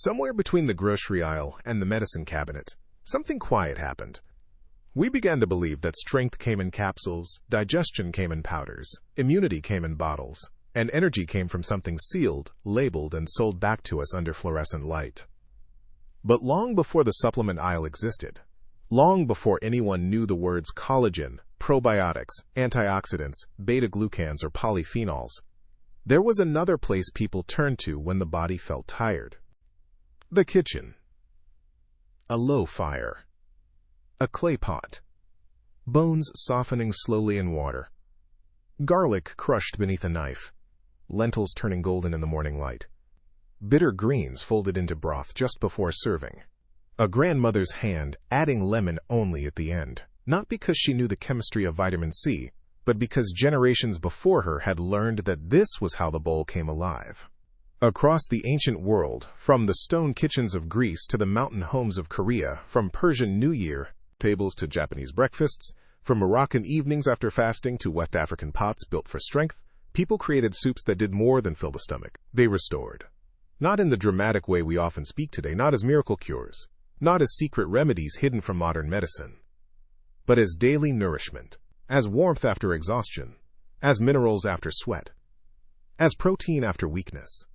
Somewhere between the grocery aisle and the medicine cabinet, something quiet happened. We began to believe that strength came in capsules, digestion came in powders, immunity came in bottles, and energy came from something sealed, labeled, and sold back to us under fluorescent light. But long before the supplement aisle existed, long before anyone knew the words collagen, probiotics, antioxidants, beta-glucans, or polyphenols, there was another place people turned to when the body felt tired. The kitchen. A low fire. A clay pot. Bones softening slowly in water. Garlic crushed beneath a knife. Lentils turning golden in the morning light. Bitter greens folded into broth just before serving. A grandmother's hand adding lemon only at the end, not because she knew the chemistry of vitamin C, but because generations before her had learned that this was how the bowl came alive. Across the ancient world, from the stone kitchens of Greece to the mountain homes of Korea, from Persian New Year tables to Japanese breakfasts, from Moroccan evenings after fasting to West African pots built for strength, people created soups that did more than fill the stomach. They restored. Not in the dramatic way we often speak today, not as miracle cures, not as secret remedies hidden from modern medicine, but as daily nourishment, as warmth after exhaustion, as minerals after sweat, as protein after weakness,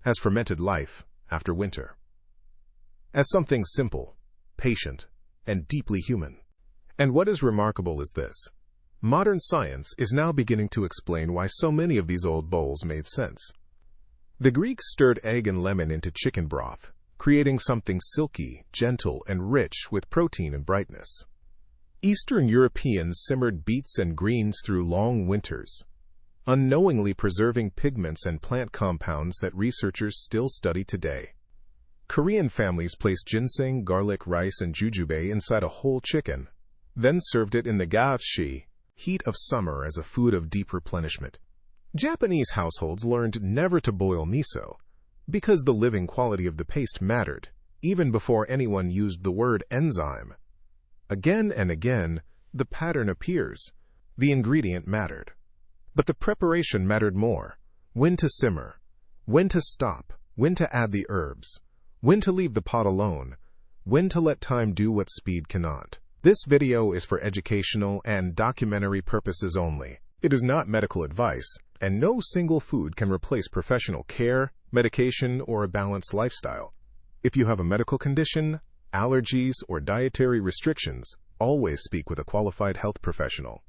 as fermented life after winter, as something simple, patient, and deeply human. And what is remarkable is this. Modern science is now beginning to explain why so many of these old bowls made sense. The Greeks stirred egg and lemon into chicken broth, creating something silky, gentle, and rich with protein and brightness. Eastern Europeans simmered beets and greens through long winters, unknowingly preserving pigments and plant compounds that researchers still study today. Korean families placed ginseng, garlic, rice, and jujube inside a whole chicken, then served it in the gaoshi, heat of summer, as a food of deep replenishment. Japanese households learned never to boil miso, because the living quality of the paste mattered, even before anyone used the word enzyme. Again and again, the pattern appears. The ingredient mattered. But the preparation mattered more. When to simmer, when to stop, when to add the herbs, when to leave the pot alone, when to let time do what speed cannot. This video is for educational and documentary purposes only. It is not medical advice, and no single food can replace professional care, medication, or a balanced lifestyle. If you have a medical condition, allergies, or dietary restrictions, always speak with a qualified health professional.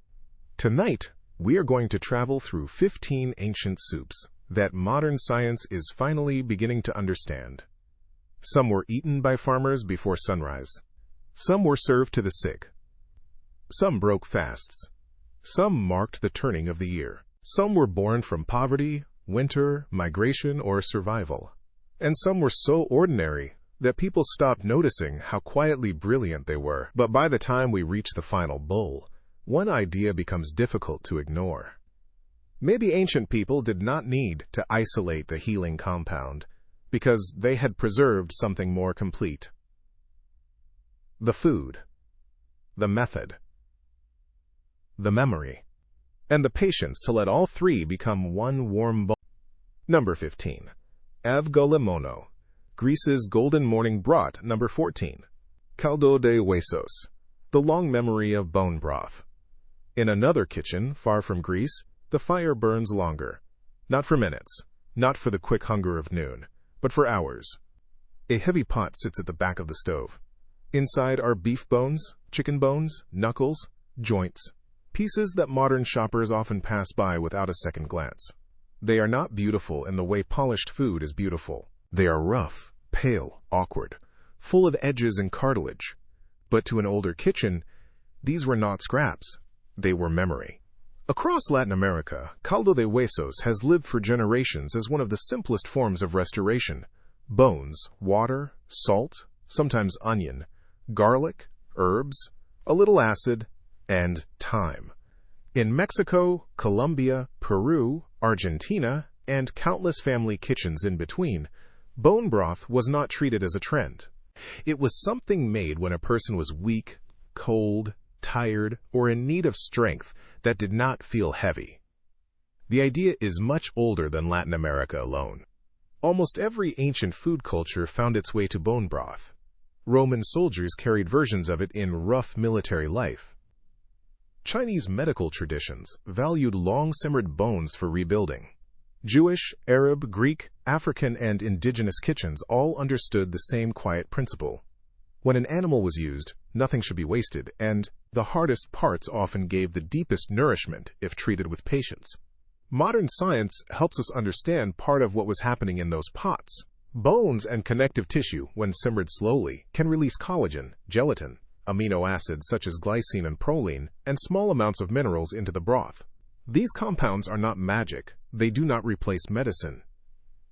Tonight, we are going to travel through 15 ancient soups that modern science is finally beginning to understand. Some were eaten by farmers before sunrise. Some were served to the sick. Some broke fasts. Some marked the turning of the year. Some were born from poverty, winter, migration, or survival. And some were so ordinary that people stopped noticing how quietly brilliant they were. But by the time we reach the final bowl, one idea becomes difficult to ignore. Maybe ancient people did not need to isolate the healing compound, because they had preserved something more complete. The food, the method, the memory, and the patience to let all three become one warm bowl. Number 15. Avgolemono, Greece's golden morning broth. Number 14. Caldo de huesos, the long memory of bone broth. In another kitchen, far from Greece, the fire burns longer. Not for minutes, not for the quick hunger of noon, but for hours. A heavy pot sits at the back of the stove. Inside are beef bones, chicken bones, knuckles, joints, pieces that modern shoppers often pass by without a second glance. They are not beautiful in the way polished food is beautiful. They are rough, pale, awkward, full of edges and cartilage. But to an older kitchen, these were not scraps. They were memory. Across Latin America, caldo de huesos has lived for generations as one of the simplest forms of restoration. Bones, water, salt, sometimes onion, garlic, herbs, a little acid, and time. In Mexico, Colombia, Peru, Argentina, and countless family kitchens in between, bone broth was not treated as a trend. It was something made when a person was weak, cold, tired, or in need of strength that did not feel heavy. The idea is much older than Latin America alone. Almost every ancient food culture found its way to bone broth. Roman soldiers carried versions of it in rough military life. Chinese medical traditions valued long-simmered bones for rebuilding. Jewish, Arab, Greek, African, and indigenous kitchens all understood the same quiet principle. When an animal was used, nothing should be wasted, and the hardest parts often gave the deepest nourishment if treated with patience. Modern science helps us understand part of what was happening in those pots. Bones and connective tissue, when simmered slowly, can release collagen, gelatin, amino acids such as glycine and proline, and small amounts of minerals into the broth. These compounds are not magic. They do not replace medicine.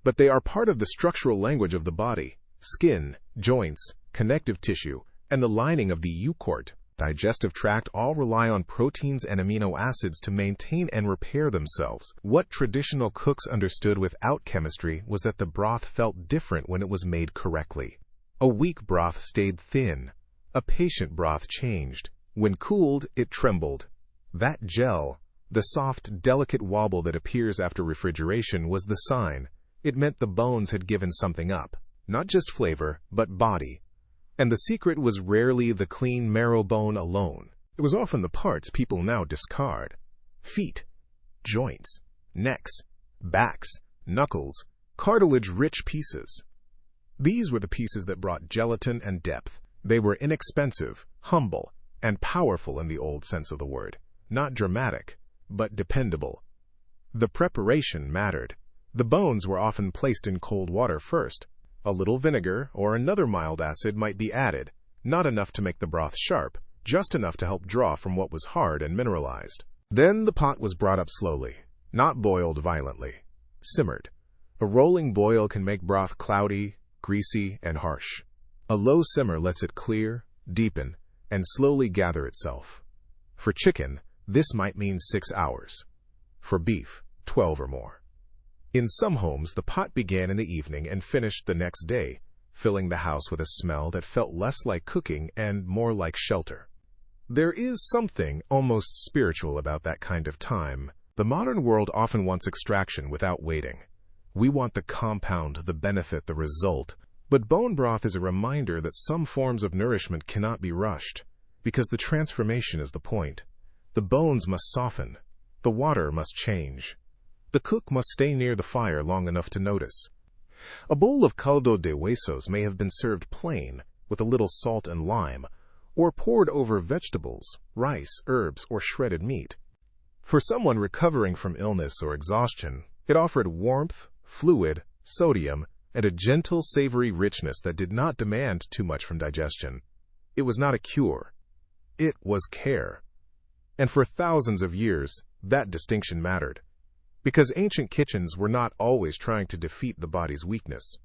But they are part of the structural language of the body. Skin, joints, connective tissue, and the lining of the eukaryote, digestive tract all rely on proteins and amino acids to maintain and repair themselves. What traditional cooks understood without chemistry was that the broth felt different when it was made correctly. A weak broth stayed thin. A patient broth changed. When cooled, it trembled. That gel, the soft, delicate wobble that appears after refrigeration, was the sign. It meant the bones had given something up. Not just flavor, but body. And the secret was rarely the clean marrow bone alone. It was often the parts people now discard. Feet, joints, necks, backs, knuckles, cartilage-rich pieces. These were the pieces that brought gelatin and depth. They were inexpensive, humble, and powerful in the old sense of the word. Not dramatic, but dependable. The preparation mattered. The bones were often placed in cold water first. A little vinegar or another mild acid might be added, not enough to make the broth sharp, just enough to help draw from what was hard and mineralized. Then the pot was brought up slowly, not boiled violently, simmered. A rolling boil can make broth cloudy, greasy, and harsh. A low simmer lets it clear, deepen, and slowly gather itself. For chicken, this might mean 6 hours. For beef, 12 or more. In some homes, the pot began in the evening and finished the next day, filling the house with a smell that felt less like cooking and more like shelter. There is something almost spiritual about that kind of time. The modern world often wants extraction without waiting. We want the compound, the benefit, the result. But bone broth is a reminder that some forms of nourishment cannot be rushed, because the transformation is the point. The bones must soften. The water must change. The cook must stay near the fire long enough to notice. A bowl of caldo de huesos may have been served plain, with a little salt and lime, or poured over vegetables, rice, herbs, or shredded meat. For someone recovering from illness or exhaustion, it offered warmth, fluid, sodium, and a gentle, savory richness that did not demand too much from digestion. It was not a cure. It was care. And for thousands of years, that distinction mattered. Because ancient kitchens were not always trying to defeat the body's weakness.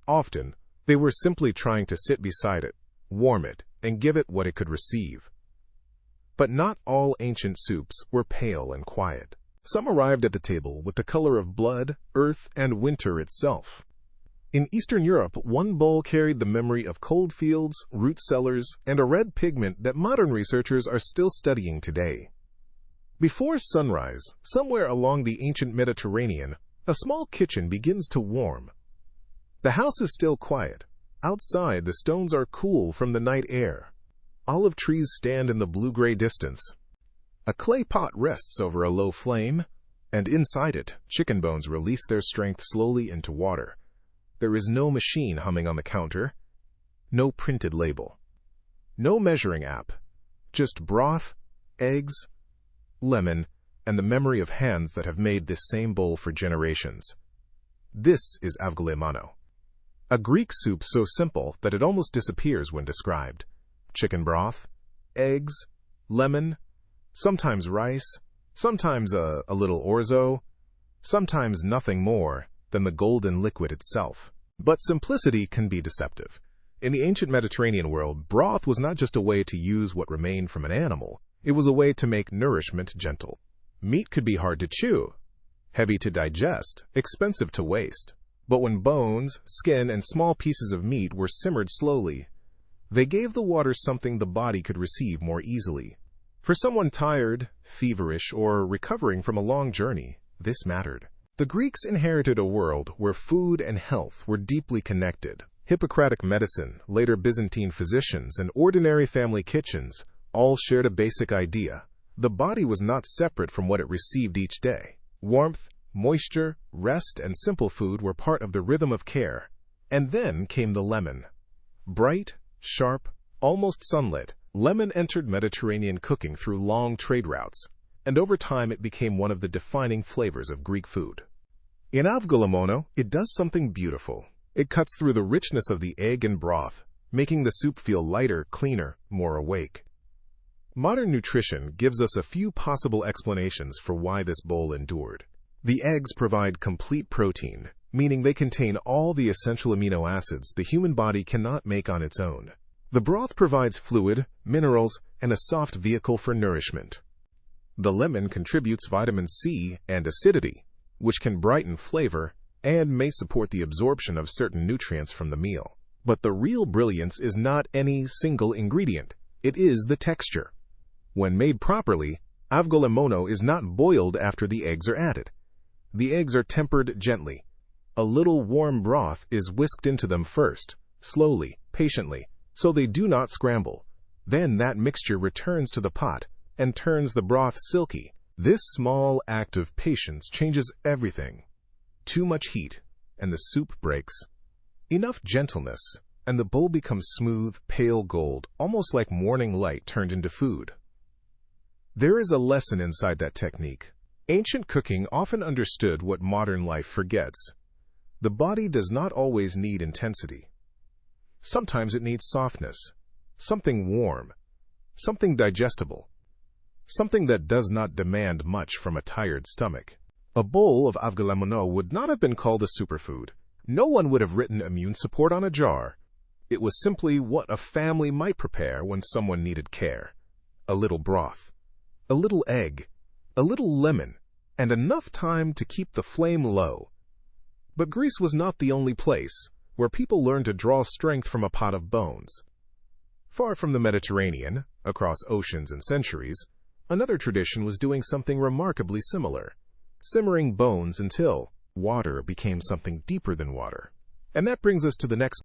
Often, they were simply trying to sit beside it, warm it, and give it what it could receive. But not all ancient soups were pale and quiet. Some arrived at the table with the color of blood, earth, and winter itself. In Eastern Europe, one bowl carried the memory of cold fields, root cellars, and a red pigment that modern researchers are still studying today. Before sunrise, somewhere along the ancient Mediterranean, a small kitchen begins to warm. The house is still quiet. Outside, the stones are cool from the night air. Olive trees stand in the blue-gray distance. A clay pot rests over a low flame, and inside it, chicken bones release their strength slowly into water. There is no machine humming on the counter, no printed label, no measuring app, just broth, eggs, lemon, and the memory of hands that have made this same bowl for generations. This is Avgolemono, a Greek soup so simple that it almost disappears when described. Chicken broth, eggs, lemon, sometimes rice, sometimes a little orzo, sometimes nothing more than the golden liquid itself. But simplicity can be deceptive. In the ancient Mediterranean world, broth was not just a way to use what remained from an animal. It was a way to make nourishment gentle. Meat could be hard to chew, heavy to digest, expensive to waste. But when bones, skin, and small pieces of meat were simmered slowly, they gave the water something the body could receive more easily. For someone tired, feverish, or recovering from a long journey, this mattered. The Greeks inherited a world where food and health were deeply connected. Hippocratic medicine, later Byzantine physicians, and ordinary family kitchens all shared a basic idea. The body was not separate from what it received each day. Warmth, moisture, rest, and simple food were part of the rhythm of care. And then came the lemon. Bright, sharp, almost sunlit, lemon entered Mediterranean cooking through long trade routes, and over time it became one of the defining flavors of Greek food. In Avgolemono, it does something beautiful. It cuts through the richness of the egg and broth, making the soup feel lighter, cleaner, more awake. Modern nutrition gives us a few possible explanations for why this bowl endured. The eggs provide complete protein, meaning they contain all the essential amino acids the human body cannot make on its own. The broth provides fluid, minerals, and a soft vehicle for nourishment. The lemon contributes vitamin C and acidity, which can brighten flavor and may support the absorption of certain nutrients from the meal. But the real brilliance is not any single ingredient. It is the texture. When made properly, Avgolemono is not boiled after the eggs are added. The eggs are tempered gently. A little warm broth is whisked into them first, slowly, patiently, so they do not scramble. Then that mixture returns to the pot and turns the broth silky. This small act of patience changes everything. Too much heat, and the soup breaks. Enough gentleness, and the bowl becomes smooth, pale gold, almost like morning light turned into food. There is a lesson inside that technique. Ancient cooking often understood what modern life forgets. The body does not always need intensity. Sometimes it needs softness, something warm, something digestible, something that does not demand much from a tired stomach. A bowl of Avgolemono would not have been called a superfood. No one would have written immune support on a jar. It was simply what a family might prepare when someone needed care. A little broth, a little egg, a little lemon, and enough time to keep the flame low. But Greece was not the only place where people learned to draw strength from a pot of bones. Far from the Mediterranean, across oceans and centuries, another tradition was doing something remarkably similar, simmering bones until water became something deeper than water. And that brings us to the next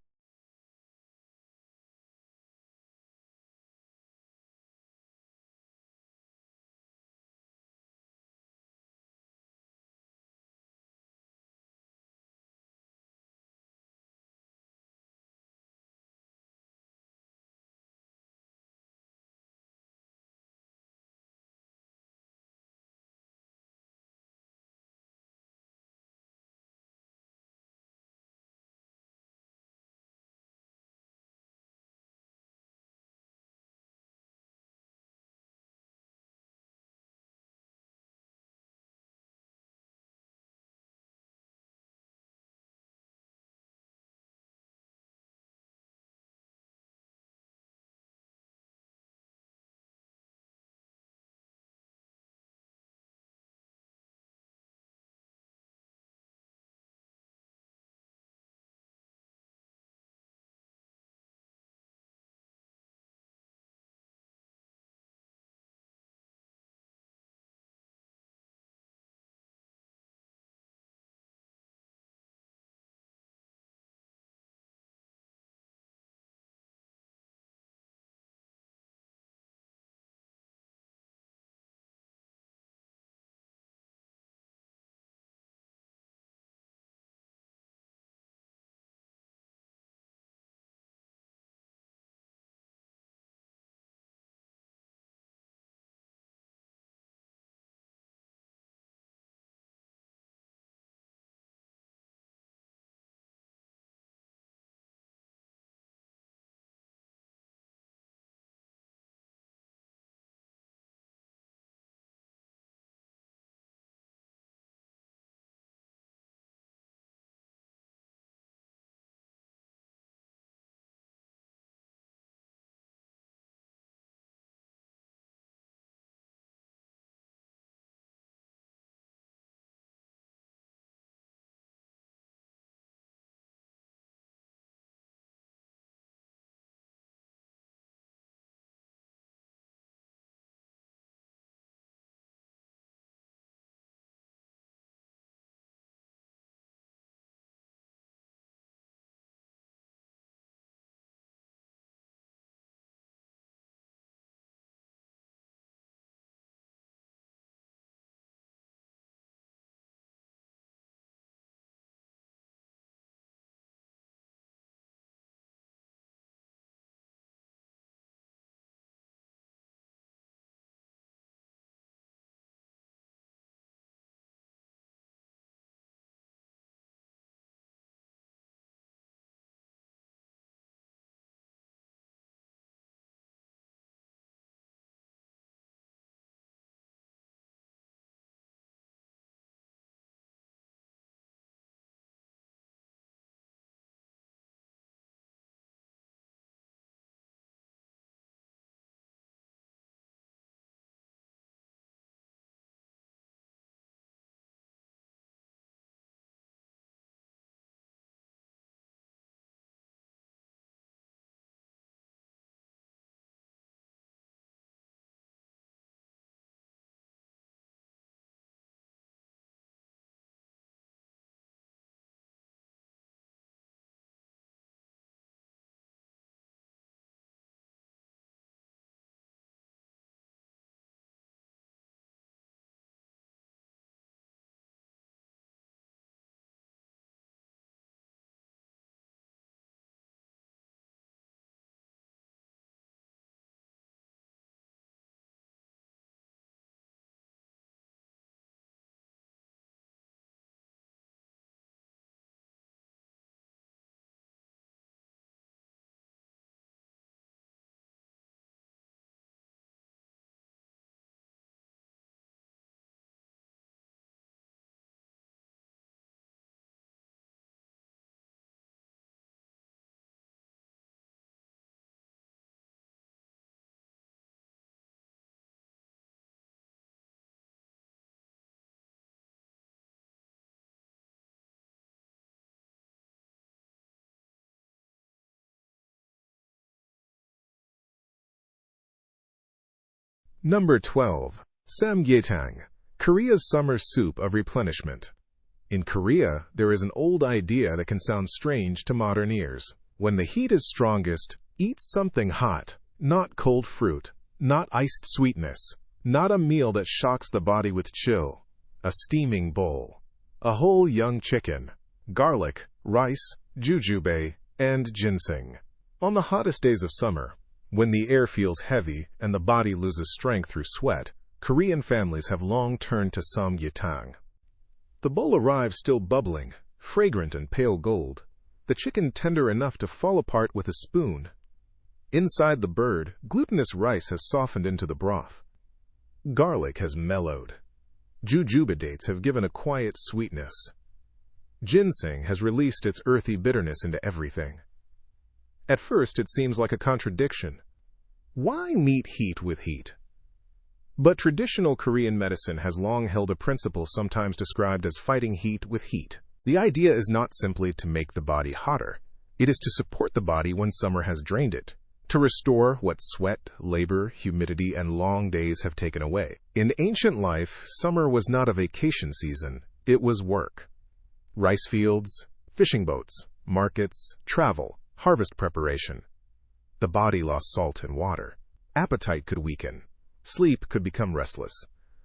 Number 12. Samgyetang, Korea's summer soup of replenishment. In Korea, there is an old idea that can sound strange to modern ears. When the heat is strongest, eat something hot, not cold fruit, not iced sweetness, not a meal that shocks the body with chill. A steaming bowl, a whole young chicken, garlic, rice, jujube, and ginseng. On the hottest days of summer, when the air feels heavy and the body loses strength through sweat, Korean families have long turned to samgyetang. The bowl arrives still bubbling, fragrant and pale gold, the chicken tender enough to fall apart with a spoon. Inside the bird, glutinous rice has softened into the broth. Garlic has mellowed. Jujube dates have given a quiet sweetness. Ginseng has released its earthy bitterness into everything. At first, it seems like a contradiction. Why meet heat with heat? But traditional Korean medicine has long held a principle sometimes described as fighting heat with heat. The idea is not simply to make the body hotter. It is to support the body when summer has drained it, to restore what sweat, labor, humidity, and long days have taken away. In ancient life, summer was not a vacation season, it was work. Rice fields, fishing boats, markets, travel, harvest preparation. The body lost salt and water. Appetite could weaken. Sleep could become restless.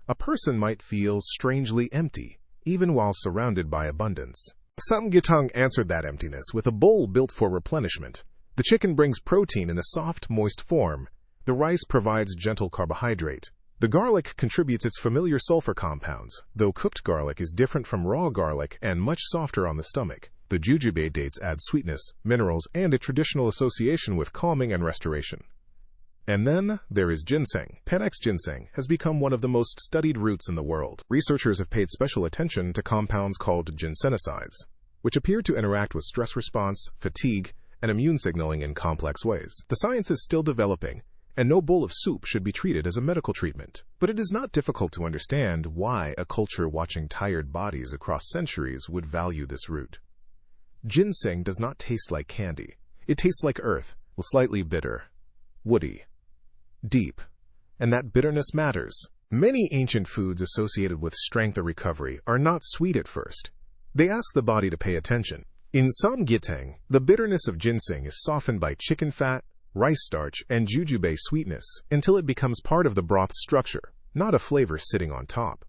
A person might feel strangely empty, even while surrounded by abundance. Samgyetang answered that emptiness with a bowl built for replenishment. The chicken brings protein in a soft, moist form. The rice provides gentle carbohydrate. The garlic contributes its familiar sulfur compounds, though cooked garlic is different from raw garlic and much softer on the stomach. The jujube dates add sweetness, minerals, and a traditional association with calming and restoration. And then there is ginseng. Panax ginseng has become one of the most studied roots in the world. Researchers have paid special attention to compounds called ginsenosides, which appear to interact with stress response, fatigue, and immune signaling in complex ways. The science is still developing, and no bowl of soup should be treated as a medical treatment. But it is not difficult to understand why a culture watching tired bodies across centuries would value this root. Ginseng does not taste like candy. It tastes like earth, slightly bitter, woody, deep, and that bitterness matters. Many ancient foods associated with strength or recovery are not sweet at first. They ask the body to pay attention. In samgyetang, the bitterness of ginseng is softened by chicken fat, rice starch, and jujube sweetness until it becomes part of the broth structure, not a flavor sitting on top.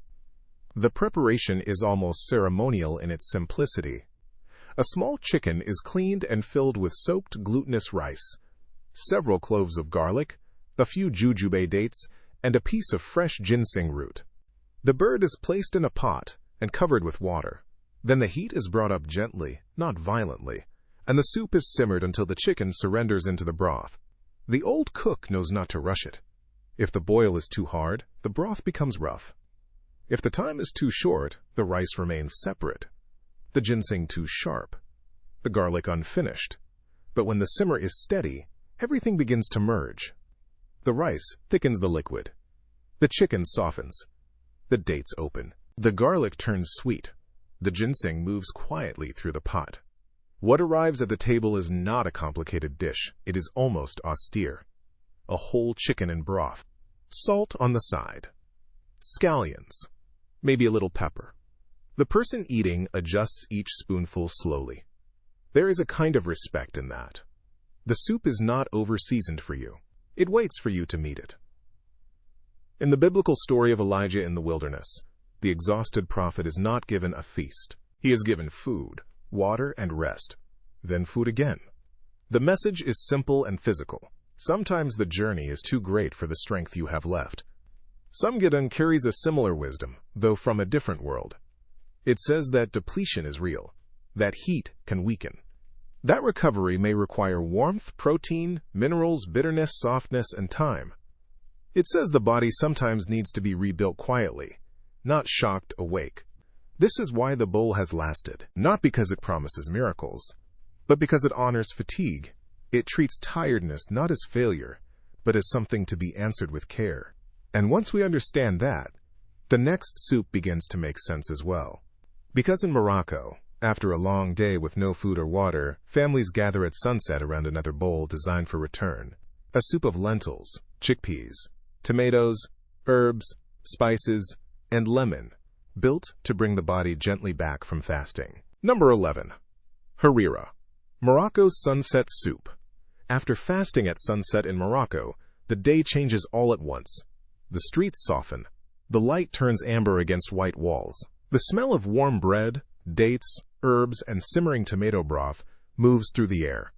The preparation is almost ceremonial in its simplicity. A small chicken is cleaned and filled with soaked glutinous rice, several cloves of garlic, a few jujube dates, and a piece of fresh ginseng root. The bird is placed in a pot and covered with water. Then the heat is brought up gently, not violently, and the soup is simmered until the chicken surrenders into the broth. The old cook knows not to rush it. If the boil is too hard, the broth becomes rough. If the time is too short, the rice remains separate. The ginseng too sharp, the garlic unfinished. But when the simmer is steady, everything begins to merge. The rice thickens the liquid. The chicken softens. The dates open. The garlic turns sweet. The ginseng moves quietly through the pot. What arrives at the table is not a complicated dish. It is almost austere. A whole chicken in broth. Salt on the side. Scallions. Maybe a little pepper. The person eating adjusts each spoonful slowly. There is a kind of respect in that. The soup is not over-seasoned for you. It waits for you to meet it. In the biblical story of Elijah in the wilderness, the exhausted prophet is not given a feast. He is given food, water, and rest, then food again. The message is simple and physical. Sometimes the journey is too great for the strength you have left. Samgyetang carries a similar wisdom, though from a different world. It says that depletion is real, that heat can weaken. That recovery may require warmth, protein, minerals, bitterness, softness, and time. It says the body sometimes needs to be rebuilt quietly, not shocked awake. This is why the bowl has lasted, not because it promises miracles, but because it honors fatigue. It treats tiredness not as failure, but as something to be answered with care. And once we understand that, the next soup begins to make sense as well. Because in Morocco, after a long day with no food or water, families gather at sunset around another bowl designed for return. A soup of lentils, chickpeas, tomatoes, herbs, spices, and lemon, built to bring the body gently back from fasting. Number 11. Harira, Morocco's sunset soup. After fasting at sunset in Morocco, the day changes all at once. The streets soften. The light turns amber against white walls. The smell of warm bread, dates, herbs, and simmering tomato broth moves through the air.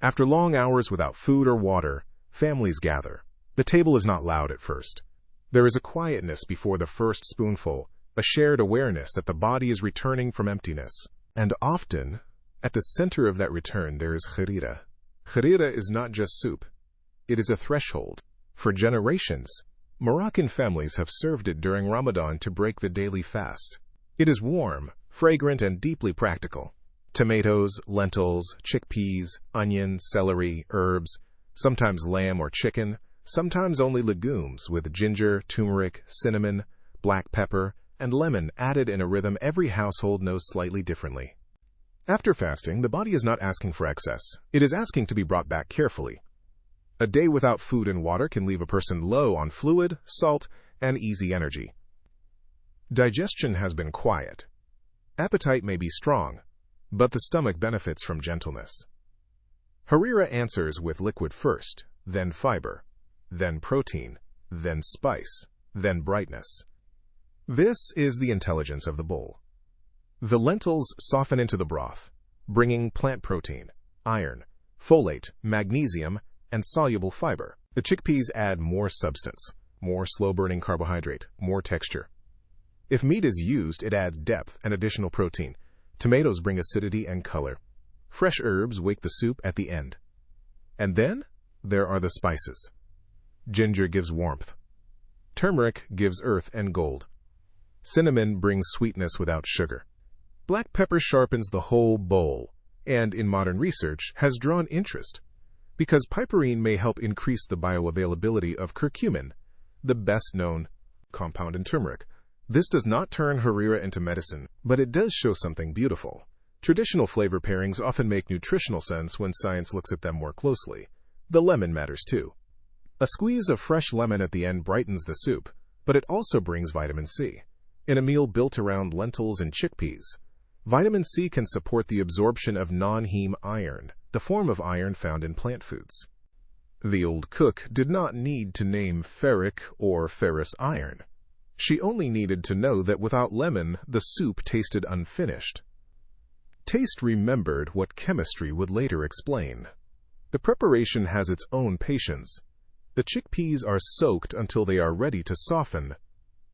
After long hours without food or water, families gather. The table is not loud at first. There is a quietness before the first spoonful, a shared awareness that the body is returning from emptiness. And often, at the center of that return, there is harira. Harira is not just soup. It is a threshold. For generations, Moroccan families have served it during Ramadan to break the daily fast. It is warm, fragrant, and deeply practical. Tomatoes, lentils, chickpeas, onion, celery, herbs, sometimes lamb or chicken, sometimes only legumes with ginger, turmeric, cinnamon, black pepper, and lemon added in a rhythm every household knows slightly differently. After fasting, the body is not asking for excess. It is asking to be brought back carefully. A day without food and water can leave a person low on fluid, salt, and easy energy. Digestion has been quiet. Appetite may be strong, but the stomach benefits from gentleness. Harira answers with liquid first, then fiber, then protein, then spice, then brightness. This is the intelligence of the bowl. The lentils soften into the broth, bringing plant protein, iron, folate, magnesium, and soluble fiber. The chickpeas add more substance, more slow-burning carbohydrate, more texture. If meat is used, it adds depth and additional protein. Tomatoes bring acidity and color. Fresh herbs wake the soup at the end. And then, there are the spices. Ginger gives warmth. Turmeric gives earth and gold. Cinnamon brings sweetness without sugar. Black pepper sharpens the whole bowl, and in modern research has drawn interest, because piperine may help increase the bioavailability of curcumin, the best-known compound in turmeric. This does not turn harira into medicine, but it does show something beautiful. Traditional flavor pairings often make nutritional sense when science looks at them more closely. The lemon matters too. A squeeze of fresh lemon at the end brightens the soup, but it also brings vitamin C. In a meal built around lentils and chickpeas, vitamin C can support the absorption of non-heme iron, the form of iron found in plant foods. The old cook did not need to name ferric or ferrous iron. She only needed to know that without lemon, the soup tasted unfinished. Taste remembered what chemistry would later explain. The preparation has its own patience. The chickpeas are soaked until they are ready to soften.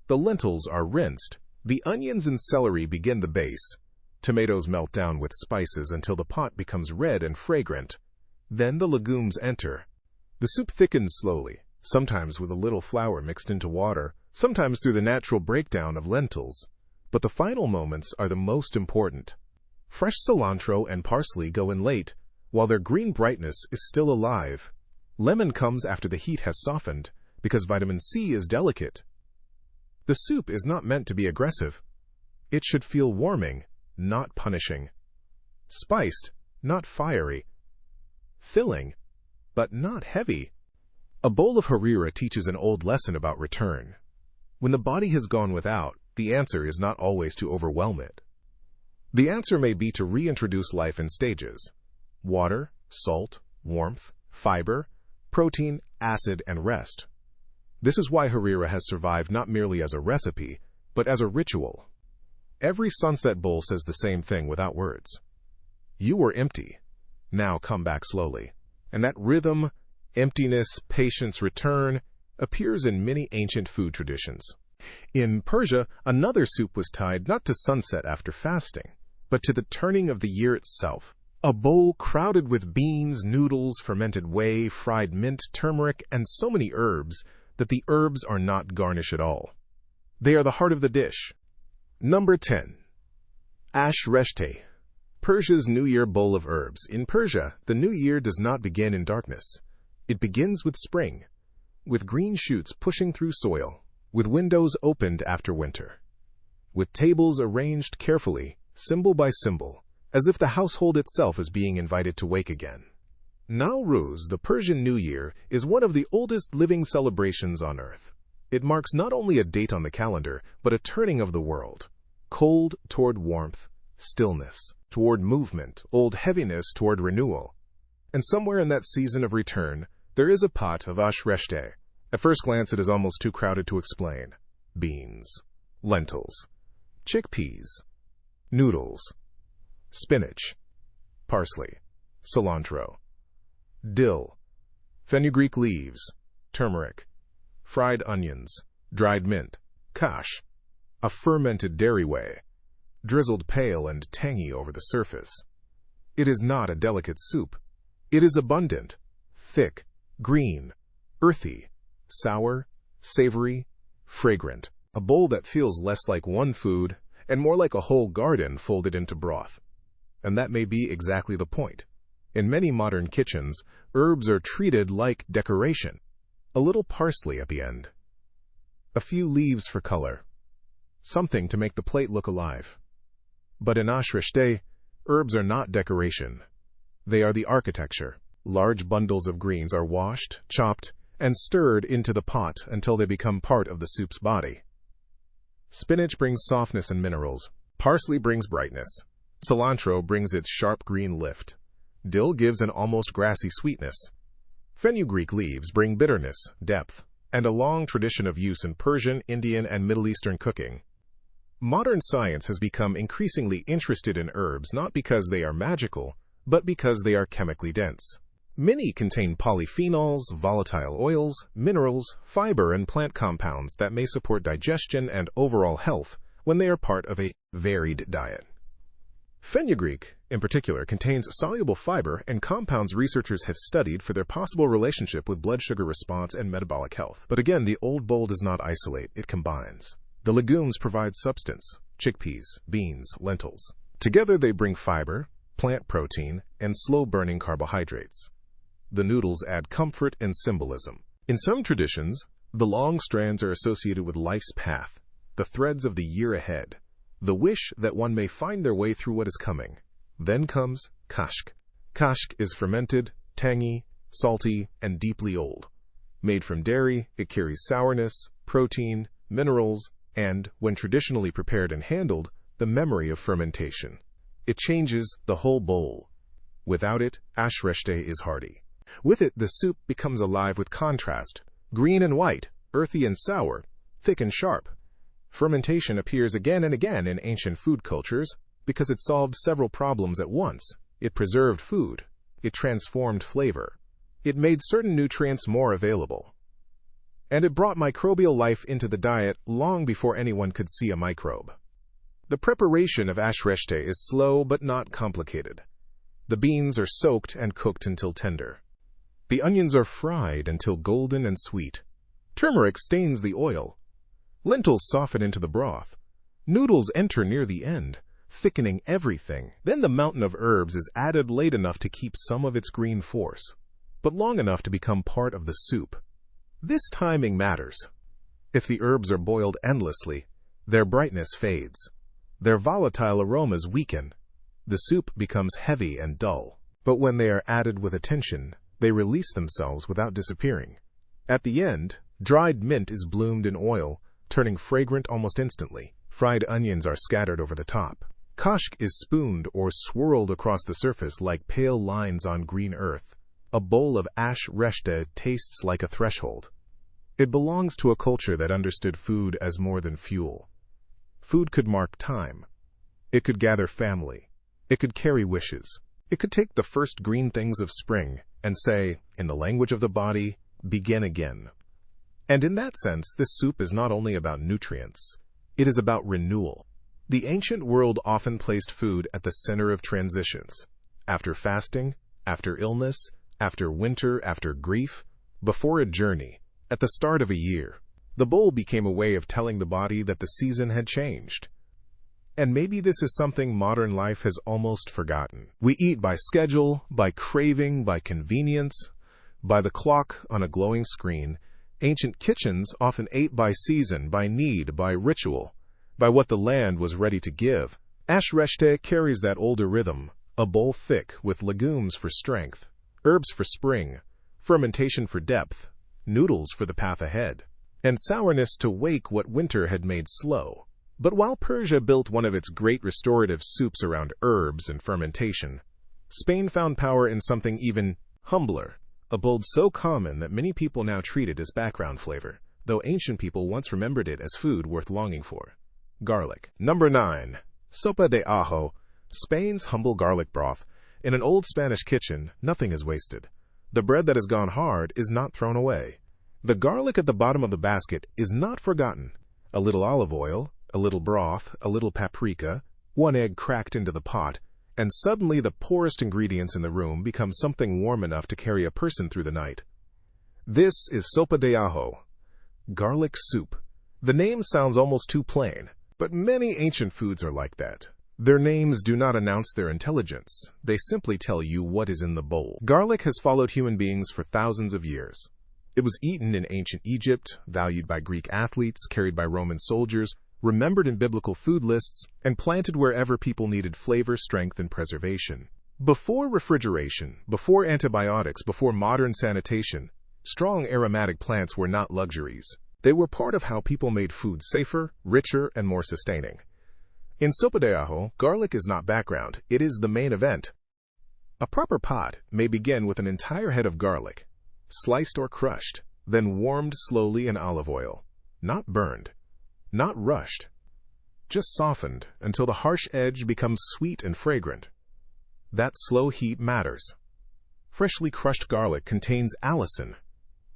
The lentils are rinsed. The onions and celery begin the base. Tomatoes melt down with spices until the pot becomes red and fragrant. Then the legumes enter. The soup thickens slowly, sometimes with a little flour mixed into water, sometimes through the natural breakdown of lentils. But the final moments are the most important. Fresh cilantro and parsley go in late, while their green brightness is still alive. Lemon comes after the heat has softened, because vitamin C is delicate. The soup is not meant to be aggressive. It should feel warming, not punishing. Spiced, not fiery. Filling, but not heavy. A bowl of harira teaches an old lesson about return. When the body has gone without, the answer is not always to overwhelm it. The answer may be to reintroduce life in stages: water, salt, warmth, fiber, protein, acid, and rest. This is why harira has survived not merely as a recipe, but as a ritual. Every sunset bowl says the same thing without words. You were empty. Now come back slowly. And that rhythm, emptiness, patience, return, appears in many ancient food traditions. In Persia, another soup was tied not to sunset after fasting, but to the turning of the year itself. A bowl crowded with beans, noodles, fermented whey, fried mint, turmeric, and so many herbs that the herbs are not garnish at all. They are the heart of the dish. Number 10. Ash Reshte, Persia's New Year bowl of herbs. In Persia, the New Year does not begin in darkness. It begins with spring, with green shoots pushing through soil, with windows opened after winter, with tables arranged carefully, symbol by symbol, as if the household itself is being invited to wake again. Nowruz, the Persian New Year, is one of the oldest living celebrations on earth. It marks not only a date on the calendar, but a turning of the world. Cold toward warmth, stillness toward movement, old heaviness toward renewal. And somewhere in that season of return, there is a pot of ash reshte. At first glance, it is almost too crowded to explain. Beans, lentils, chickpeas, noodles, spinach, parsley, cilantro, dill, fenugreek leaves, turmeric, fried onions, dried mint, kash, a fermented dairy whey, drizzled pale and tangy over the surface. It is not a delicate soup. It is abundant, thick, green, earthy, sour, savory, fragrant. A bowl that feels less like one food and more like a whole garden folded into broth. And that may be exactly the point. In many modern kitchens, herbs are treated like decoration. A little parsley at the end. A few leaves for color. Something to make the plate look alive. But in ash reshte, herbs are not decoration. They are the architecture. Large bundles of greens are washed, chopped, and stirred into the pot until they become part of the soup's body. Spinach brings softness and minerals. Parsley brings brightness. Cilantro brings its sharp green lift. Dill gives an almost grassy sweetness. Fenugreek leaves bring bitterness, depth, and a long tradition of use in Persian, Indian, and Middle Eastern cooking. Modern science has become increasingly interested in herbs not because they are magical, but because they are chemically dense. Many contain polyphenols, volatile oils, minerals, fiber, and plant compounds that may support digestion and overall health when they are part of a varied diet. Fenugreek, in particular, contains soluble fiber and compounds researchers have studied for their possible relationship with blood sugar response and metabolic health. But again, the old bowl does not isolate, it combines. The legumes provide substance, chickpeas, beans, lentils. Together they bring fiber, plant protein, and slow-burning carbohydrates. The noodles add comfort and symbolism. In some traditions, the long strands are associated with life's path, the threads of the year ahead, the wish that one may find their way through what is coming. Then comes kashk. Kashk is fermented, tangy, salty, and deeply old. Made from dairy, it carries sourness, protein, minerals, and, when traditionally prepared and handled, the memory of fermentation. It changes the whole bowl. Without it, ash reshte is hearty. With it, the soup becomes alive with contrast, green and white, earthy and sour, thick and sharp. Fermentation appears again and again in ancient food cultures because it solved several problems at once. It preserved food. It transformed flavor. It made certain nutrients more available. And it brought microbial life into the diet long before anyone could see a microbe. The preparation of ash reshte is slow but not complicated. The beans are soaked and cooked until tender. The onions are fried until golden and sweet. Turmeric stains the oil. Lentils soften into the broth. Noodles enter near the end, thickening everything. Then the mountain of herbs is added late enough to keep some of its green force, but long enough to become part of the soup. This timing matters. If the herbs are boiled endlessly, their brightness fades. Their volatile aromas weaken. The soup becomes heavy and dull. But when they are added with attention, they release themselves without disappearing. At the end, dried mint is bloomed in oil, turning fragrant almost instantly. Fried onions are scattered over the top. Kashk is spooned or swirled across the surface like pale lines on green earth. A bowl of ash reshte tastes like a threshold. It belongs to a culture that understood food as more than fuel. Food could mark time. It could gather family. It could carry wishes. It could take the first green things of spring and say, in the language of the body, begin again. And in that sense, this soup is not only about nutrients. It is about renewal. The ancient world often placed food at the center of transitions. After fasting, after illness, after winter, after grief, before a journey, at the start of a year. The bowl became a way of telling the body that the season had changed. And maybe this is something modern life has almost forgotten. We eat by schedule, by craving, by convenience, by the clock on a glowing screen. Ancient kitchens often ate by season, by need, by ritual, by what the land was ready to give. Ash reshte carries that older rhythm, a bowl thick with legumes for strength, herbs for spring, fermentation for depth, noodles for the path ahead. and sourness to wake what winter had made slow. But while Persia built one of its great restorative soups around herbs and fermentation, Spain found power in something even humbler, a bulb so common that many people now treat it as background flavor, though ancient people once remembered it as food worth longing for. Garlic. Number 9. Sopa de ajo, Spain's humble garlic broth. In an old Spanish kitchen, nothing is wasted. The bread that has gone hard is not thrown away. The garlic at the bottom of the basket is not forgotten. A little olive oil, a little broth, a little paprika, one egg cracked into the pot, and suddenly the poorest ingredients in the room become something warm enough to carry a person through the night. This is sopa de ajo, garlic soup. The name sounds almost too plain, but many ancient foods are like that. Their names do not announce their intelligence. They simply tell you what is in the bowl. Garlic has followed human beings for thousands of years. It was eaten in ancient Egypt, valued by Greek athletes, carried by Roman soldiers, remembered in biblical food lists, and planted wherever people needed flavor, strength, and preservation. Before refrigeration, before antibiotics, before modern sanitation, strong aromatic plants were not luxuries. They were part of how people made food safer, richer, and more sustaining. In sopa de ajo, garlic is not background, it is the main event. A proper pot may begin with an entire head of garlic, sliced or crushed, then warmed slowly in olive oil, not burned, not rushed, just softened until the harsh edge becomes sweet and fragrant. That slow heat matters. Freshly crushed garlic contains allicin,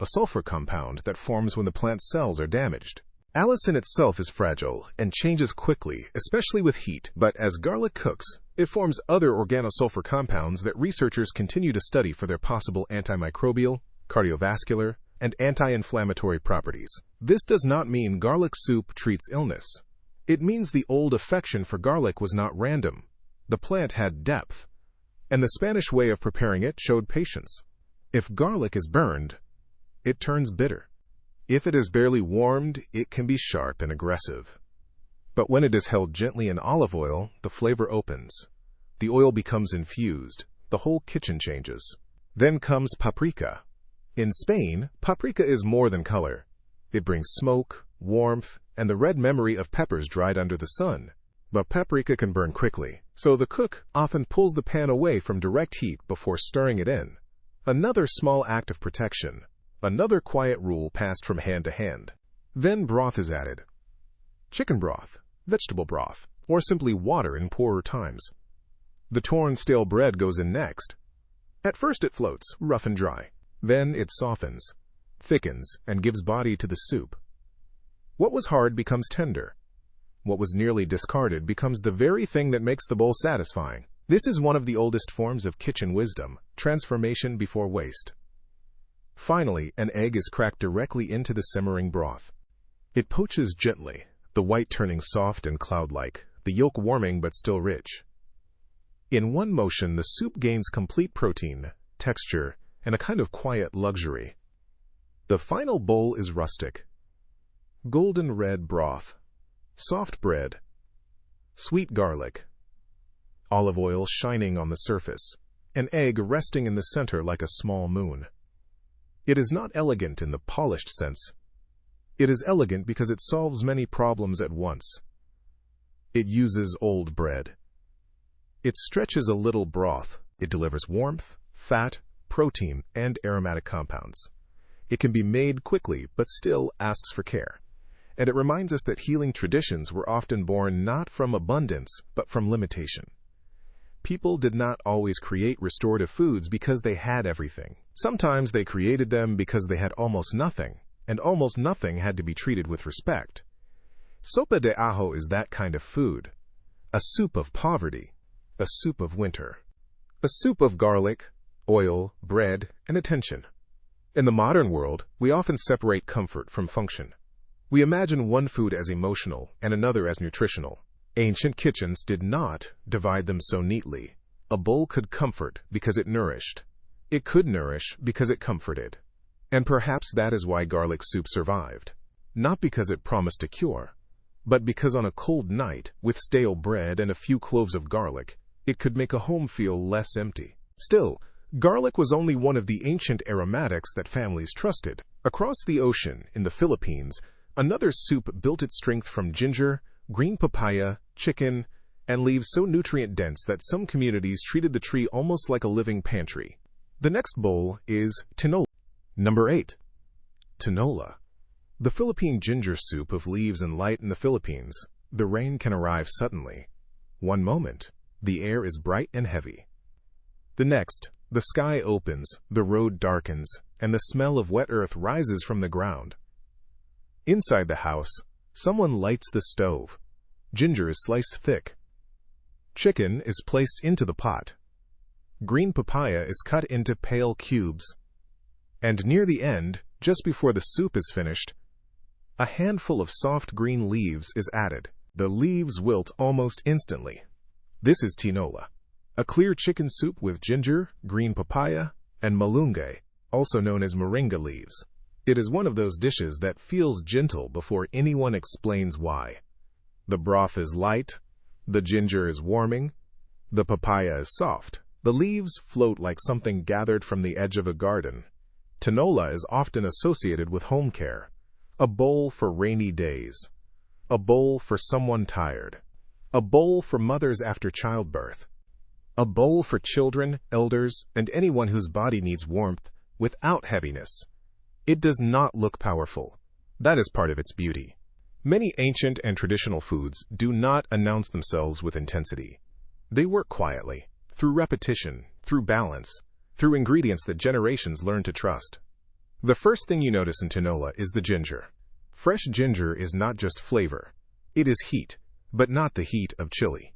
a sulfur compound that forms when the plant cells are damaged. Allicin itself is fragile and changes quickly, especially with heat, but as garlic cooks, it forms other organosulfur compounds that researchers continue to study for their possible antimicrobial, cardiovascular, and anti-inflammatory properties. This does not mean garlic soup treats illness. It means the old affection for garlic was not random. The plant had depth, and the Spanish way of preparing it showed patience. If garlic is burned, it turns bitter. If it is barely warmed, it can be sharp and aggressive. But when it is held gently in olive oil, the flavor opens. The oil becomes infused. The whole kitchen changes. Then comes paprika. In Spain, paprika is more than color. It brings smoke, warmth, and the red memory of peppers dried under the sun. But paprika can burn quickly, so the cook often pulls the pan away from direct heat before stirring it in. Another small act of protection. Another quiet rule passed from hand to hand. Then broth is added. Chicken broth, vegetable broth, or simply water in poorer times. The torn stale bread goes in next. At first it floats, rough and dry. Then it softens, thickens, and gives body to the soup. What was hard becomes tender. What was nearly discarded becomes the very thing that makes the bowl satisfying. This is one of the oldest forms of kitchen wisdom, transformation before waste. Finally, an egg is cracked directly into the simmering broth. It poaches gently, the white turning soft and cloud-like, the yolk warming but still rich. In one motion, the soup gains complete protein, texture, and a kind of quiet luxury. The final bowl is rustic. Golden red broth, soft bread, sweet garlic, olive oil shining on the surface, an egg resting in the center like a small moon. It is not elegant in the polished sense. It is elegant because it solves many problems at once. It uses old bread. It stretches a little broth. It delivers warmth, fat, protein, and aromatic compounds. It can be made quickly, but still asks for care. And it reminds us that healing traditions were often born not from abundance, but from limitation. People did not always create restorative foods because they had everything. Sometimes they created them because they had almost nothing, and almost nothing had to be treated with respect. Sopa de ajo is that kind of food. A soup of poverty, a soup of winter, a soup of garlic, oil, bread, and attention. In the modern world, we often separate comfort from function. We imagine one food as emotional and another as nutritional. Ancient kitchens did not divide them so neatly. A bowl could comfort because it nourished. It could nourish because it comforted. And perhaps that is why garlic soup survived. Not because it promised a cure, but because on a cold night, with stale bread and a few cloves of garlic, it could make a home feel less empty. Still, Garlic was only one of the ancient aromatics that families trusted. Across the ocean, in the Philippines, another soup built its strength from ginger, green papaya, chicken, and leaves so nutrient-dense that some communities treated the tree almost like a living pantry. The next bowl is tinola. Number 8. Tinola. The Philippine ginger soup of leaves and light in the Philippines. The rain can arrive suddenly. One moment, the air is bright and heavy. The next, the sky opens, the road darkens, and the smell of wet earth rises from the ground. Inside the house, someone lights the stove. Ginger is sliced thick. Chicken is placed into the pot. Green papaya is cut into pale cubes. And near the end, just before the soup is finished, a handful of soft green leaves is added. The leaves wilt almost instantly. This is tinola, a clear chicken soup with ginger, green papaya, and malunggay, also known as moringa leaves. It is one of those dishes that feels gentle before anyone explains why. The broth is light, the ginger is warming, the papaya is soft. The leaves float like something gathered from the edge of a garden. Tinola is often associated with home care, a bowl for rainy days, a bowl for someone tired, a bowl for mothers after childbirth, a bowl for children, elders, and anyone whose body needs warmth without heaviness. It does not look powerful. That is part of its beauty. Many ancient and traditional foods do not announce themselves with intensity. They work quietly, through repetition, through balance, through ingredients that generations learn to trust. The first thing you notice in tinola is the ginger. Fresh ginger is not just flavor. It is heat, but not the heat of chili.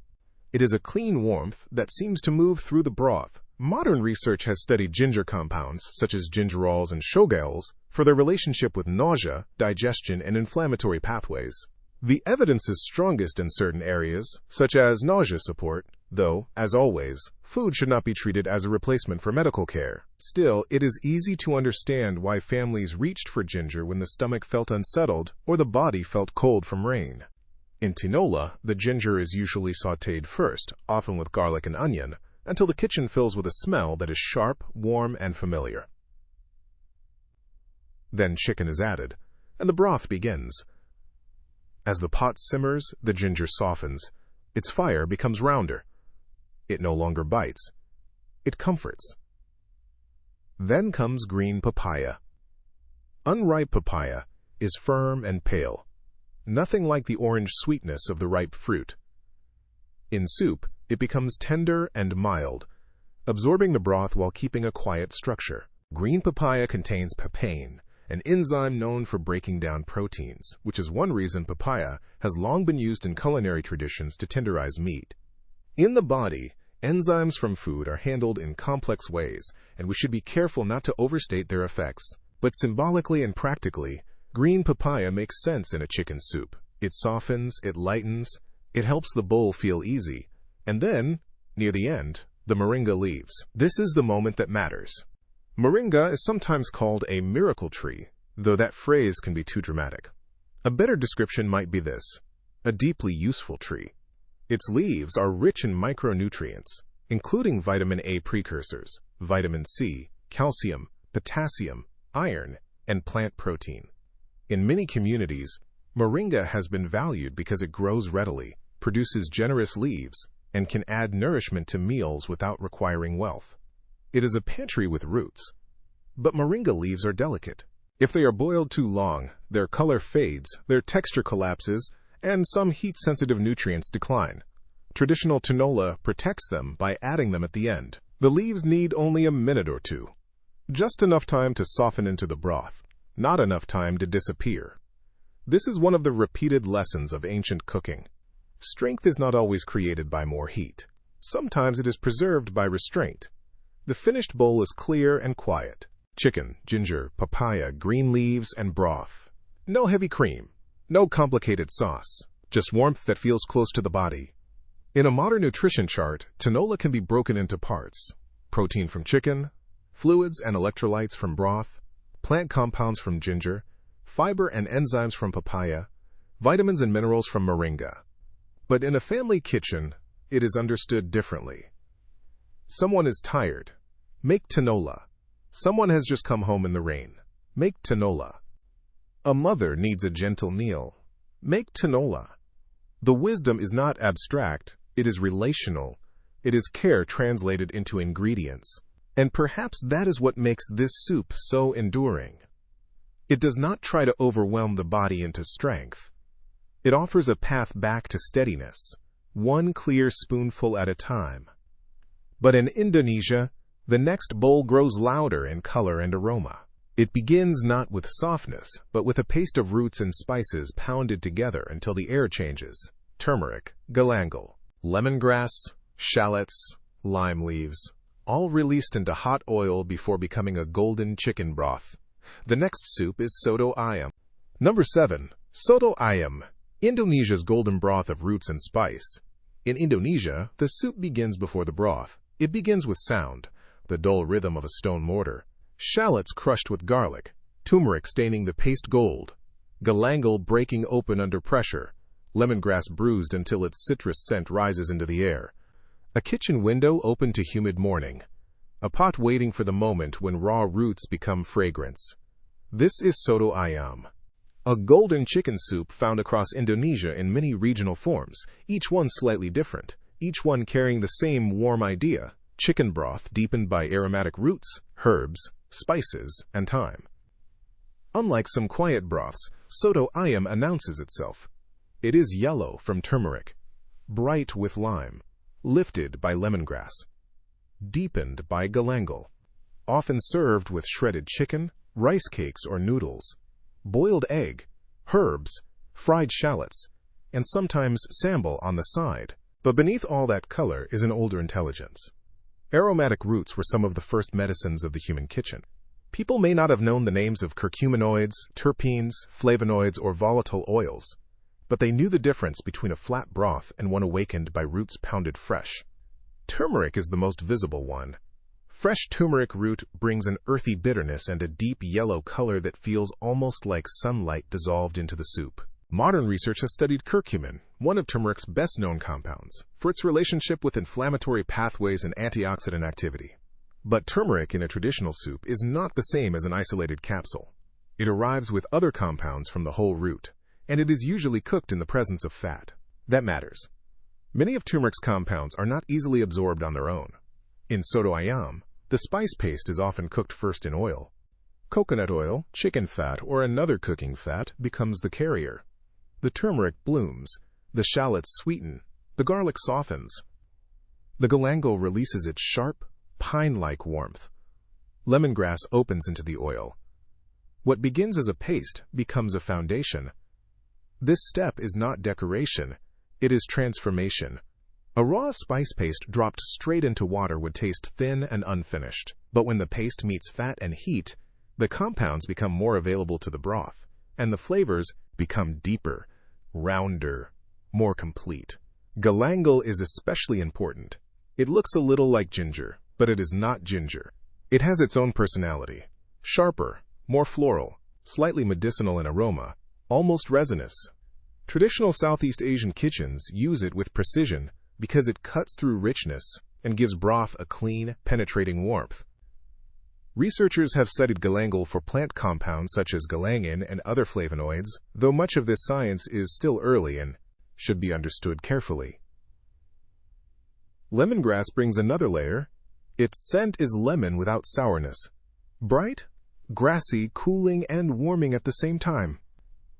It is a clean warmth that seems to move through the broth. Modern research has studied ginger compounds, such as gingerols and shogaols, for their relationship with nausea, digestion, and inflammatory pathways. The evidence is strongest in certain areas, such as nausea support, though, as always, food should not be treated as a replacement for medical care. Still, it is easy to understand why families reached for ginger when the stomach felt unsettled or the body felt cold from rain. In tinola, the ginger is usually sautéed first, often with garlic and onion, until the kitchen fills with a smell that is sharp, warm, and familiar. Then chicken is added, and the broth begins. As the pot simmers, the ginger softens. Its fire becomes rounder. It no longer bites. It comforts. Then comes green papaya. Unripe papaya is firm and pale, nothing like the orange sweetness of the ripe fruit. In soup, it becomes tender and mild, absorbing the broth while keeping a quiet structure. Green papaya contains papain, an enzyme known for breaking down proteins, which is one reason papaya has long been used in culinary traditions to tenderize meat. In the body, enzymes from food are handled in complex ways, and we should be careful not to overstate their effects. But symbolically and practically, green papaya makes sense in a chicken soup. It softens, it lightens, it helps the bowl feel easy. And then, near the end, the moringa leaves. This is the moment that matters. Moringa is sometimes called a miracle tree, though that phrase can be too dramatic. A better description might be this: a deeply useful tree. Its leaves are rich in micronutrients, including vitamin A precursors, vitamin C, calcium, potassium, iron, and plant protein. In many communities, moringa has been valued because it grows readily, produces generous leaves, and can add nourishment to meals without requiring wealth. It is a pantry with roots. But moringa leaves are delicate. If they are boiled too long, their color fades, their texture collapses, and some heat-sensitive nutrients decline. Traditional tinola protects them by adding them at the end. The leaves need only a minute or two. Just enough time to soften into the broth, not enough time to disappear. This is one of the repeated lessons of ancient cooking. Strength is not always created by more heat. Sometimes it is preserved by restraint. The finished bowl is clear and quiet. Chicken, ginger, papaya, green leaves, and broth. No heavy cream. No complicated sauce. Just warmth that feels close to the body. In a modern nutrition chart, tinola can be broken into parts: protein from chicken, fluids and electrolytes from broth, plant compounds from ginger, fiber and enzymes from papaya, vitamins and minerals from moringa. But in a family kitchen, it is understood differently. Someone is tired. Make tinola. Someone has just come home in the rain. Make tinola. A mother needs a gentle meal. Make tinola. The wisdom is not abstract, it is relational. It is care translated into ingredients. And perhaps that is what makes this soup so enduring. It does not try to overwhelm the body into strength. It offers a path back to steadiness, one clear spoonful at a time. But in Indonesia, the next bowl grows louder in color and aroma. It begins not with softness, but with a paste of roots and spices pounded together until the air changes. Turmeric, galangal, lemongrass, shallots, lime leaves, all released into hot oil before becoming a golden chicken broth. The next soup is soto ayam. Number 7. Soto ayam, Indonesia's golden broth of roots and spice. In Indonesia, the soup begins before the broth. It begins with sound, the dull rhythm of a stone mortar, shallots crushed with garlic, turmeric staining the paste gold, galangal breaking open under pressure, lemongrass bruised until its citrus scent rises into the air, a kitchen window open to humid morning, a pot waiting for the moment when raw roots become fragrance. This is soto ayam, a golden chicken soup found across Indonesia in many regional forms, each one slightly different, each one carrying the same warm idea: chicken broth deepened by aromatic roots, herbs, spices, and thyme. Unlike some quiet broths, soto ayam announces itself. It is yellow from turmeric, bright with lime, lifted by lemongrass, deepened by galangal, often served with shredded chicken, rice cakes or noodles, boiled egg, herbs, fried shallots, and sometimes sambal on the side. But beneath all that color is an older intelligence. Aromatic roots were some of the first medicines of the human kitchen. People may not have known the names of curcuminoids, terpenes, flavonoids, or volatile oils, but they knew the difference between a flat broth and one awakened by roots pounded fresh. Turmeric is the most visible one. Fresh turmeric root brings an earthy bitterness and a deep yellow color that feels almost like sunlight dissolved into the soup. Modern research has studied curcumin, one of turmeric's best-known compounds, for its relationship with inflammatory pathways and antioxidant activity. But turmeric in a traditional soup is not the same as an isolated capsule. It arrives with other compounds from the whole root, and it is usually cooked in the presence of fat. That matters. Many of turmeric's compounds are not easily absorbed on their own. In soto ayam, the spice paste is often cooked first in oil. Coconut oil, chicken fat, or another cooking fat becomes the carrier. The turmeric blooms, the shallots sweeten, the garlic softens. The galangal releases its sharp, pine-like warmth. Lemongrass opens into the oil. What begins as a paste becomes a foundation. This step is not decoration, it is transformation. A raw spice paste dropped straight into water would taste thin and unfinished. But when the paste meets fat and heat, the compounds become more available to the broth, and the flavors become deeper, rounder, more complete. Galangal is especially important. It looks a little like ginger, but it is not ginger. It has its own personality. Sharper, more floral, slightly medicinal in aroma, almost resinous. Traditional Southeast Asian kitchens use it with precision because it cuts through richness and gives broth a clean, penetrating warmth. Researchers have studied galangal for plant compounds such as galangin and other flavonoids, though much of this science is still early and should be understood carefully. Lemongrass brings another layer. Its scent is lemon without sourness. Bright, grassy, cooling, and warming at the same time.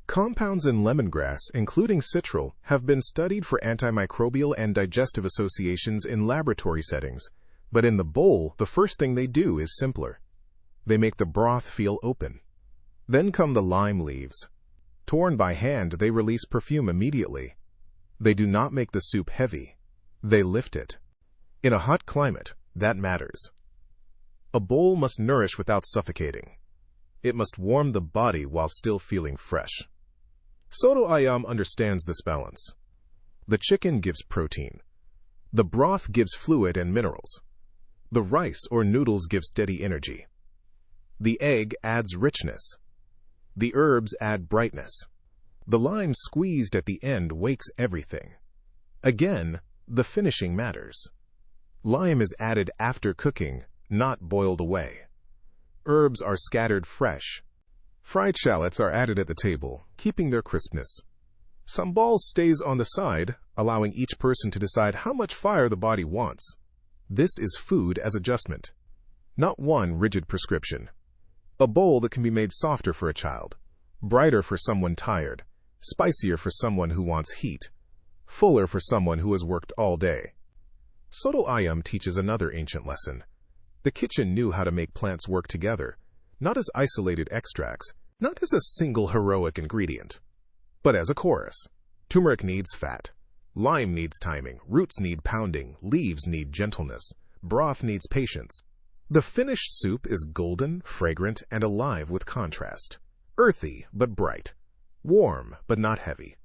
Compounds in lemongrass, including citral, have been studied for antimicrobial and digestive associations in laboratory settings, but in the bowl, the first thing they do is simpler. They make the broth feel open. Then come the lime leaves. Torn by hand, they release perfume immediately. They do not make the soup heavy. They lift it. In a hot climate, that matters. A bowl must nourish without suffocating. It must warm the body while still feeling fresh. Soto ayam understands this balance. The chicken gives protein. The broth gives fluid and minerals. The rice or noodles give steady energy. The egg adds richness. The herbs add brightness. The lime squeezed at the end wakes everything. Again, the finishing matters. Lime is added after cooking, not boiled away. Herbs are scattered fresh. Fried shallots are added at the table, keeping their crispness. Sambal stays on the side, allowing each person to decide how much fire the body wants. This is food as adjustment, not one rigid prescription. A bowl that can be made softer for a child, brighter for someone tired, spicier for someone who wants heat, fuller for someone who has worked all day. Soto ayam teaches another ancient lesson. The kitchen knew how to make plants work together, not as isolated extracts, not as a single heroic ingredient, but as a chorus. Turmeric needs fat. Lime needs timing. Roots need pounding. Leaves need gentleness. Broth needs patience. The finished soup is golden, fragrant, and alive with contrast. Earthy, but bright. Warm, but not heavy.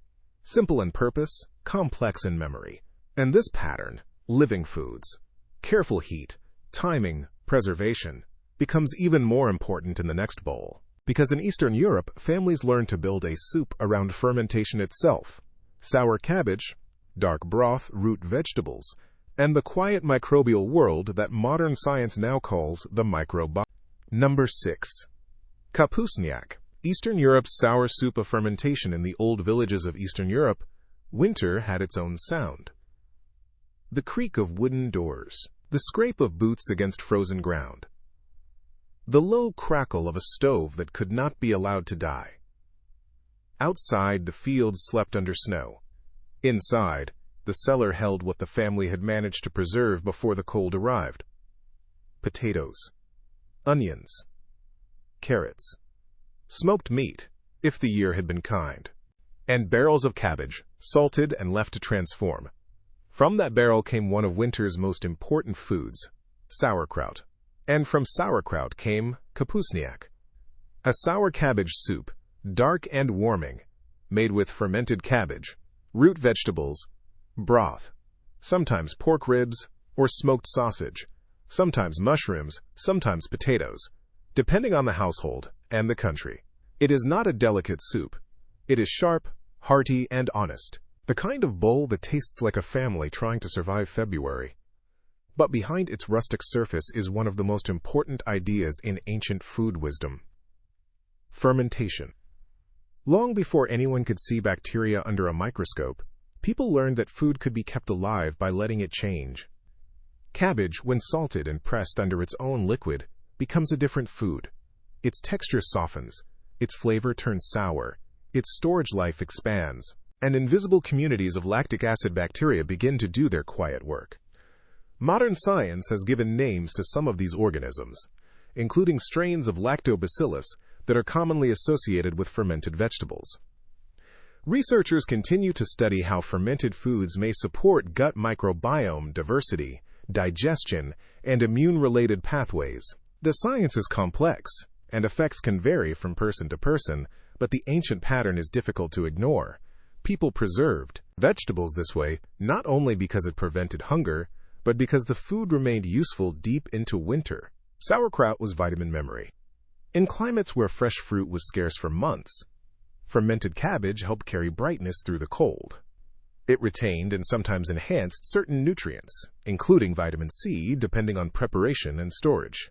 Simple in purpose, complex in memory. And this pattern, living foods, careful heat, timing, preservation, becomes even more important in the next bowl. Because in Eastern Europe, families learn to build a soup around fermentation itself. Sour cabbage, dark broth, root vegetables, and the quiet microbial world that modern science now calls the microbiome. Number 6. Kapusniak. Eastern Europe's sour soup of fermentation. In the old villages of Eastern Europe, winter had its own sound. The creak of wooden doors, the scrape of boots against frozen ground, the low crackle of a stove that could not be allowed to die. Outside, the fields slept under snow. Inside, the cellar held what the family had managed to preserve before the cold arrived. Potatoes, onions, carrots, smoked meat, if the year had been kind, and barrels of cabbage, salted and left to transform. From that barrel came one of winter's most important foods, sauerkraut. And from sauerkraut came kapusniak, a sour cabbage soup, dark and warming, made with fermented cabbage, root vegetables, broth, sometimes pork ribs or smoked sausage, sometimes mushrooms, sometimes potatoes, depending on the household and the country. It is not a delicate soup. It is sharp, hearty, and honest, the kind of bowl that tastes like a family trying to survive February. But behind its rustic surface is one of the most important ideas in ancient food wisdom: fermentation. Long before anyone could see bacteria under a microscope, people learned that food could be kept alive by letting it change. Cabbage, when salted and pressed under its own liquid, becomes a different food. Its texture softens, its flavor turns sour, its storage life expands, and invisible communities of lactic acid bacteria begin to do their quiet work. Modern science has given names to some of these organisms, including strains of lactobacillus that are commonly associated with fermented vegetables. Researchers continue to study how fermented foods may support gut microbiome diversity, digestion, and immune-related pathways. The science is complex, and effects can vary from person to person, but the ancient pattern is difficult to ignore. People preserved vegetables this way not only because it prevented hunger, but because the food remained useful deep into winter. Sauerkraut was vitamin memory. In climates where fresh fruit was scarce for months, fermented cabbage helped carry brightness through the cold. It retained and sometimes enhanced certain nutrients, including vitamin C, depending on preparation and storage.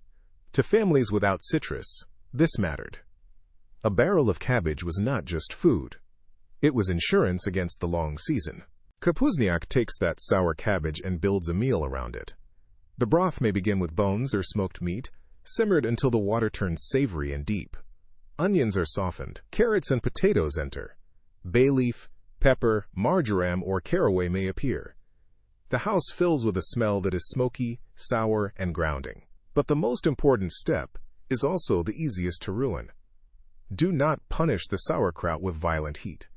To families without citrus, this mattered. A barrel of cabbage was not just food. It was insurance against the long season. Kapusniak takes that sour cabbage and builds a meal around it. The broth may begin with bones or smoked meat, simmered until the water turns savory and deep. Onions are softened. Carrots and potatoes enter. Bay leaf, pepper, marjoram, or caraway may appear. The house fills with a smell that is smoky, sour, and grounding. But the most important step is also the easiest to ruin. Do not punish the sauerkraut with violent heat.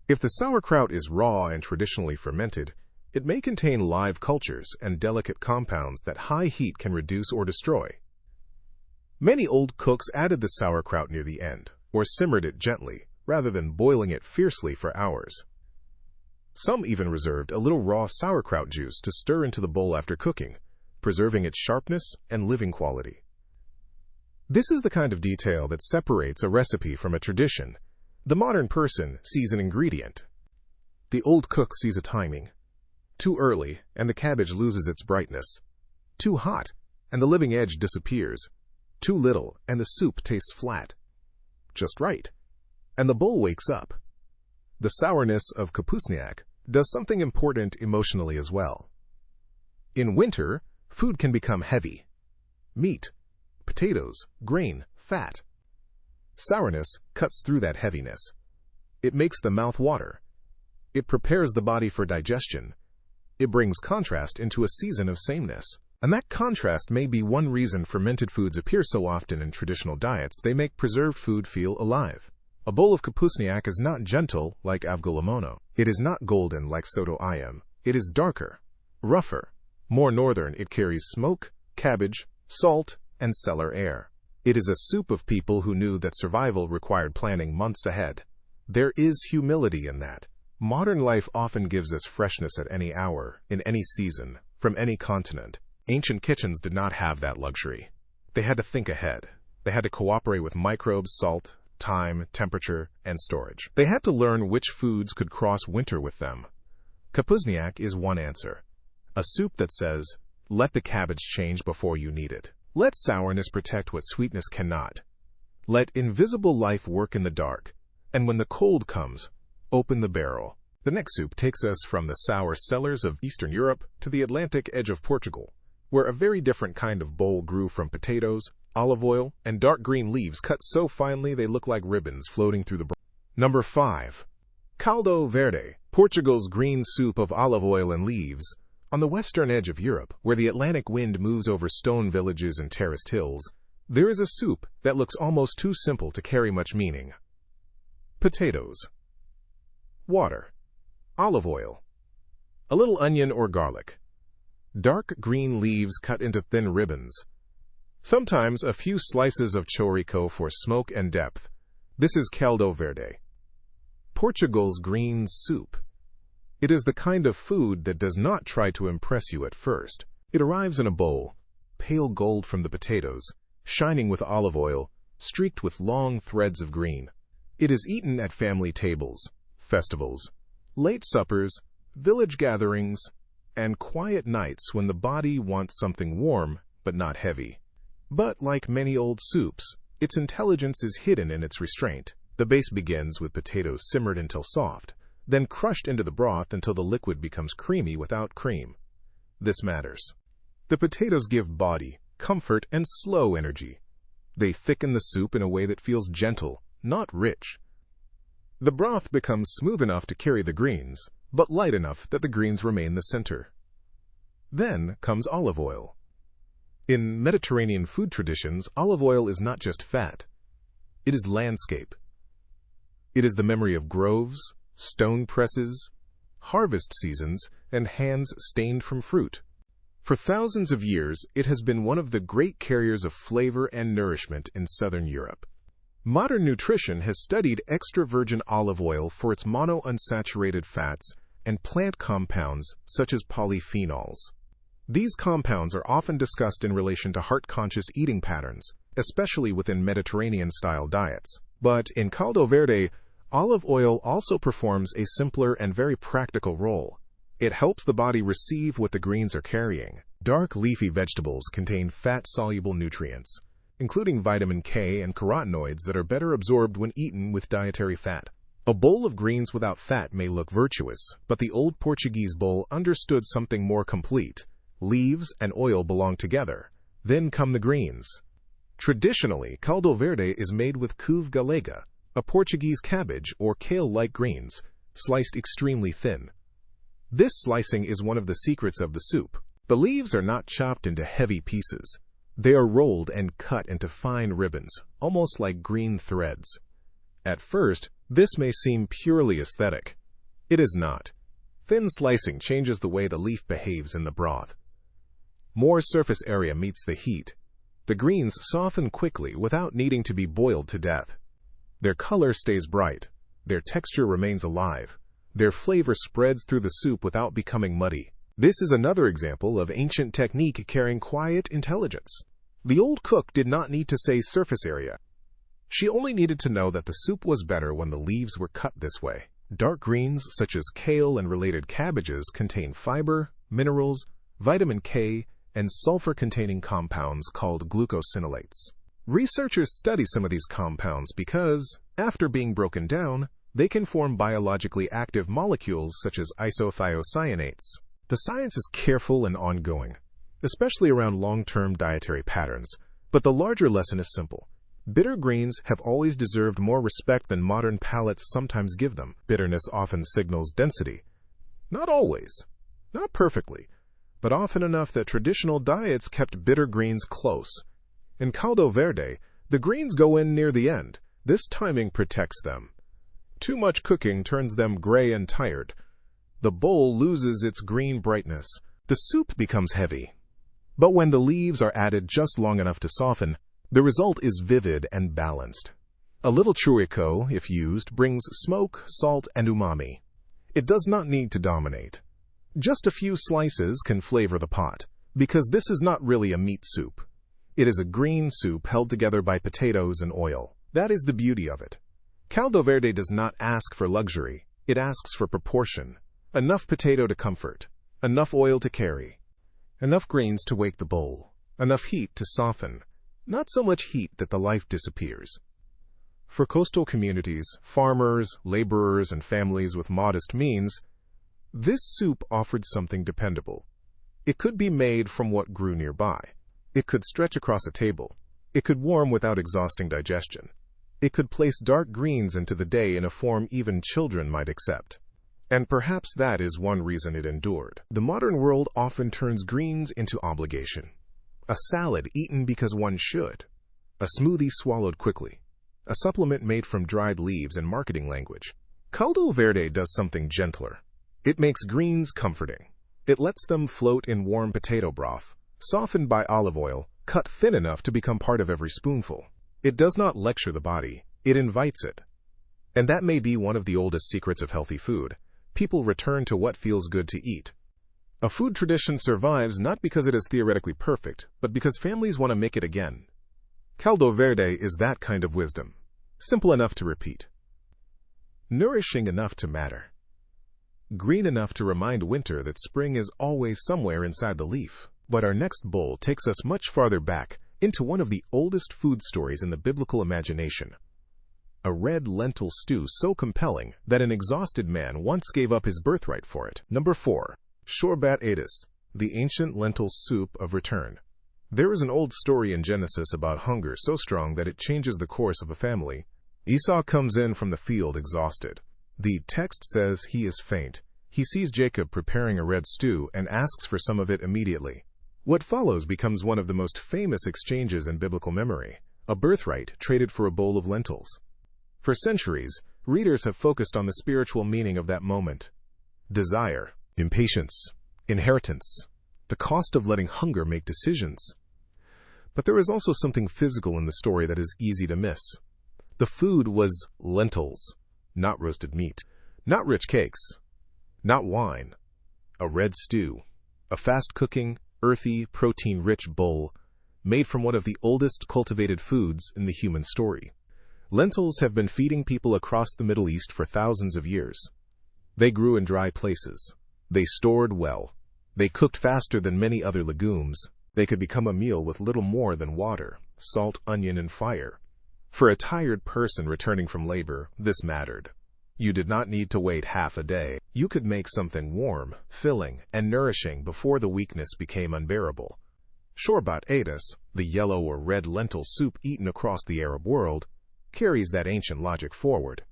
If the sauerkraut is raw and traditionally fermented, it may contain live cultures and delicate compounds that high heat can reduce or destroy. Many old cooks added the sauerkraut near the end, or simmered it gently, rather than boiling it fiercely for hours. Some even reserved a little raw sauerkraut juice to stir into the bowl after cooking, preserving its sharpness and living quality. This is the kind of detail that separates a recipe from a tradition. The modern person sees an ingredient. The old cook sees a timing. Too early, and the cabbage loses its brightness. Too hot, and the living edge disappears. Too little, and the soup tastes flat. Just right, and the bowl wakes up. The sourness of kapusniak does something important emotionally as well. In winter, food can become heavy. Meat, potatoes, grain, fat. Sourness cuts through that heaviness. It makes the mouth water. It prepares the body for digestion. It brings contrast into a season of sameness. And that contrast may be one reason fermented foods appear so often in traditional diets. They make preserved food feel alive. A bowl of kapusniak is not gentle like Avgolemono. It is not golden like soto ayam. It is darker, rougher, more northern. It carries smoke, cabbage, salt, and cellar air. It is a soup of people who knew that survival required planning months ahead. There is humility in that. Modern life often gives us freshness at any hour, in any season, from any continent. Ancient kitchens did not have that luxury. They had to think ahead. They had to cooperate with microbes, salt, time, temperature, and storage. They had to learn which foods could cross winter with them. Kapusniak is one answer. A soup that says, let the cabbage change before you need it. Let sourness protect what sweetness cannot. Let invisible life work in the dark. And when the cold comes, open the barrel. The next soup takes us from the sour cellars of Eastern Europe to the Atlantic edge of Portugal, where a very different kind of bowl grew from potatoes, olive oil, and dark green leaves cut so finely they look like ribbons floating through the broth. Number 5. Caldo Verde, Portugal's green soup of olive oil and leaves. On the western edge of Europe, where the Atlantic wind moves over stone villages and terraced hills, there is a soup that looks almost too simple to carry much meaning. Potatoes, water, olive oil, a little onion or garlic, dark green leaves cut into thin ribbons, sometimes a few slices of chorico for smoke and depth. This is Caldo Verde, Portugal's green soup. It is the kind of food that does not try to impress you at first. It arrives in a bowl, pale gold from the potatoes, shining with olive oil, streaked with long threads of green. It is eaten at family tables, festivals, late suppers, village gatherings, and quiet nights when the body wants something warm but not heavy. But like many old soups, its intelligence is hidden in its restraint. The base begins with potatoes simmered until soft, then crushed into the broth until the liquid becomes creamy without cream. This matters. The potatoes give body, comfort, and slow energy. They thicken the soup in a way that feels gentle, not rich. The broth becomes smooth enough to carry the greens, but light enough that the greens remain the center. Then comes olive oil. In Mediterranean food traditions, olive oil is not just fat. It is landscape. It is the memory of groves, stone presses, harvest seasons, and hands stained from fruit. For thousands of years, it has been one of the great carriers of flavor and nourishment in southern Europe. Modern nutrition has studied extra virgin olive oil for its monounsaturated fats and plant compounds such as polyphenols. These compounds are often discussed in relation to heart-conscious eating patterns, especially within Mediterranean-style diets. But in Caldo Verde, olive oil also performs a simpler and very practical role. It helps the body receive what the greens are carrying. Dark leafy vegetables contain fat-soluble nutrients, including vitamin K and carotenoids that are better absorbed when eaten with dietary fat. A bowl of greens without fat may look virtuous, but the old Portuguese bowl understood something more complete. Leaves and oil belong together. Then come the greens. Traditionally, Caldo Verde is made with couve galega, a Portuguese cabbage or kale-like greens, sliced extremely thin. This slicing is one of the secrets of the soup. The leaves are not chopped into heavy pieces. They are rolled and cut into fine ribbons, almost like green threads. At first, this may seem purely aesthetic. It is not. Thin slicing changes the way the leaf behaves in the broth. More surface area meets the heat. The greens soften quickly without needing to be boiled to death. Their color stays bright. Their texture remains alive. Their flavor spreads through the soup without becoming muddy. This is another example of ancient technique carrying quiet intelligence. The old cook did not need to say surface area. She only needed to know that the soup was better when the leaves were cut this way. Dark greens, such as kale and related cabbages, contain fiber, minerals, vitamin K, and sulfur-containing compounds called glucosinolates. Researchers study some of these compounds because, after being broken down, they can form biologically active molecules such as isothiocyanates. The science is careful and ongoing, especially around long-term dietary patterns, but the larger lesson is simple. Bitter greens have always deserved more respect than modern palates sometimes give them. Bitterness often signals density. Not always, not perfectly, but often enough that traditional diets kept bitter greens close. In Caldo Verde, the greens go in near the end. This timing protects them. Too much cooking turns them gray and tired. The bowl loses its green brightness. The soup becomes heavy. But when the leaves are added just long enough to soften, the result is vivid and balanced. A little churrico, if used, brings smoke, salt, and umami. It does not need to dominate. Just a few slices can flavor the pot, because this is not really a meat soup. It is a green soup held together by potatoes and oil. That is the beauty of it. Caldo Verde does not ask for luxury. It asks for proportion. Enough potato to comfort. Enough oil to carry. Enough greens to wake the bowl. Enough heat to soften. Not so much heat that the life disappears. For coastal communities, farmers, laborers, and families with modest means, this soup offered something dependable. It could be made from what grew nearby. It could stretch across a table. It could warm without exhausting digestion. It could place dark greens into the day in a form even children might accept. And perhaps that is one reason it endured. The modern world often turns greens into obligation. A salad eaten because one should. A smoothie swallowed quickly. A supplement made from dried leaves in marketing language. Caldo Verde does something gentler. It makes greens comforting. It lets them float in warm potato broth, softened by olive oil, cut thin enough to become part of every spoonful. It does not lecture the body, it invites it. And that may be one of the oldest secrets of healthy food. People return to what feels good to eat. A food tradition survives not because it is theoretically perfect, but because families want to make it again. Caldo Verde is that kind of wisdom. Simple enough to repeat. Nourishing enough to matter. Green enough to remind winter that spring is always somewhere inside the leaf. But our next bowl takes us much farther back into one of the oldest food stories in the biblical imagination. A red lentil stew so compelling that an exhausted man once gave up his birthright for it. Number 4. Shorbat Adis, the ancient lentil soup of return. There is an old story in Genesis about hunger so strong that it changes the course of a family. Esau comes in from the field exhausted. The text says he is faint. He sees Jacob preparing a red stew and asks for some of it immediately. What follows becomes one of the most famous exchanges in biblical memory, a birthright traded for a bowl of lentils. For centuries, readers have focused on the spiritual meaning of that moment. Desire, impatience, inheritance, the cost of letting hunger make decisions. But there is also something physical in the story that is easy to miss. The food was lentils, not roasted meat, not rich cakes, not wine. A red stew, a fast-cooking, earthy, protein-rich bowl made from one of the oldest cultivated foods in the human story. Lentils have been feeding people across the Middle East for thousands of years. They grew in dry places. They stored well. They cooked faster than many other legumes. They could become a meal with little more than water, salt, onion, and fire. For a tired person returning from labor, this mattered. You did not need to wait half a day. You could make something warm, filling, and nourishing before the weakness became unbearable. Shorbat Adis, the yellow or red lentil soup eaten across the Arab world, carries that ancient logic forward.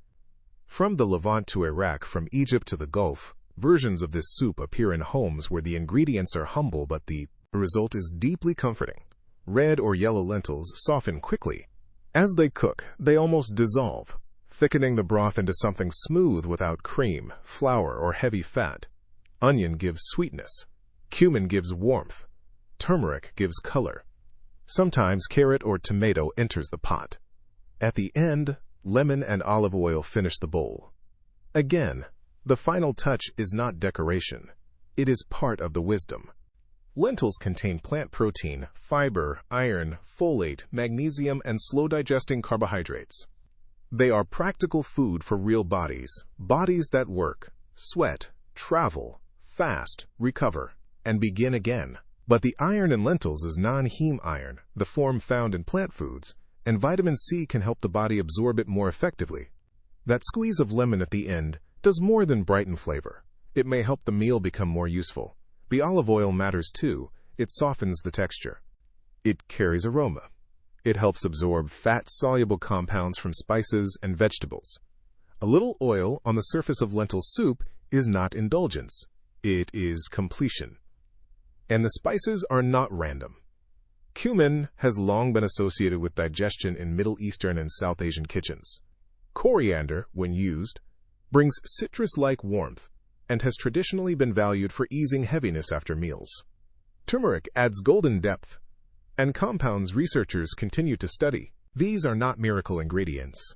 From the Levant to Iraq, from Egypt to the Gulf, versions of this soup appear in homes where the ingredients are humble but the result is deeply comforting. Red or yellow lentils soften quickly. As they cook, they almost dissolve, thickening the broth into something smooth without cream, flour, or heavy fat. Onion gives sweetness. Cumin gives warmth. Turmeric gives color. Sometimes carrot or tomato enters the pot. At the end, lemon and olive oil finish the bowl. Again, the final touch is not decoration. It is part of the wisdom. Lentils contain plant protein, fiber, iron, folate, magnesium, and slow-digesting carbohydrates. They are practical food for real bodies, bodies that work, sweat, travel, fast, recover, and begin again. But the iron in lentils is non-heme iron, the form found in plant foods, and vitamin C can help the body absorb it more effectively. That squeeze of lemon at the end does more than brighten flavor. It may help the meal become more useful. The olive oil matters too. It softens the texture. It carries aroma. It helps absorb fat-soluble compounds from spices and vegetables. A little oil on the surface of lentil soup is not indulgence. It is completion. And the spices are not random. Cumin has long been associated with digestion in Middle Eastern and South Asian kitchens. Coriander, when used, brings citrus-like warmth and has traditionally been valued for easing heaviness after meals. Turmeric adds golden depth, and compounds researchers continue to study. These are not miracle ingredients,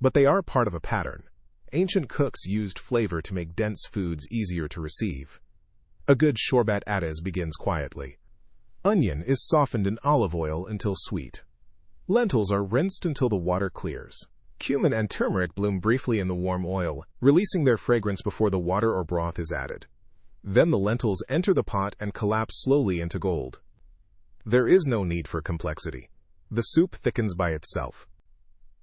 but they are part of a pattern. Ancient cooks used flavor to make dense foods easier to receive. A good shorbat adez begins quietly. Onion is softened in olive oil until sweet. Lentils are rinsed until the water clears. Cumin and turmeric bloom briefly in the warm oil, releasing their fragrance before the water or broth is added. Then the lentils enter the pot and collapse slowly into gold. There is no need for complexity. The soup thickens by itself.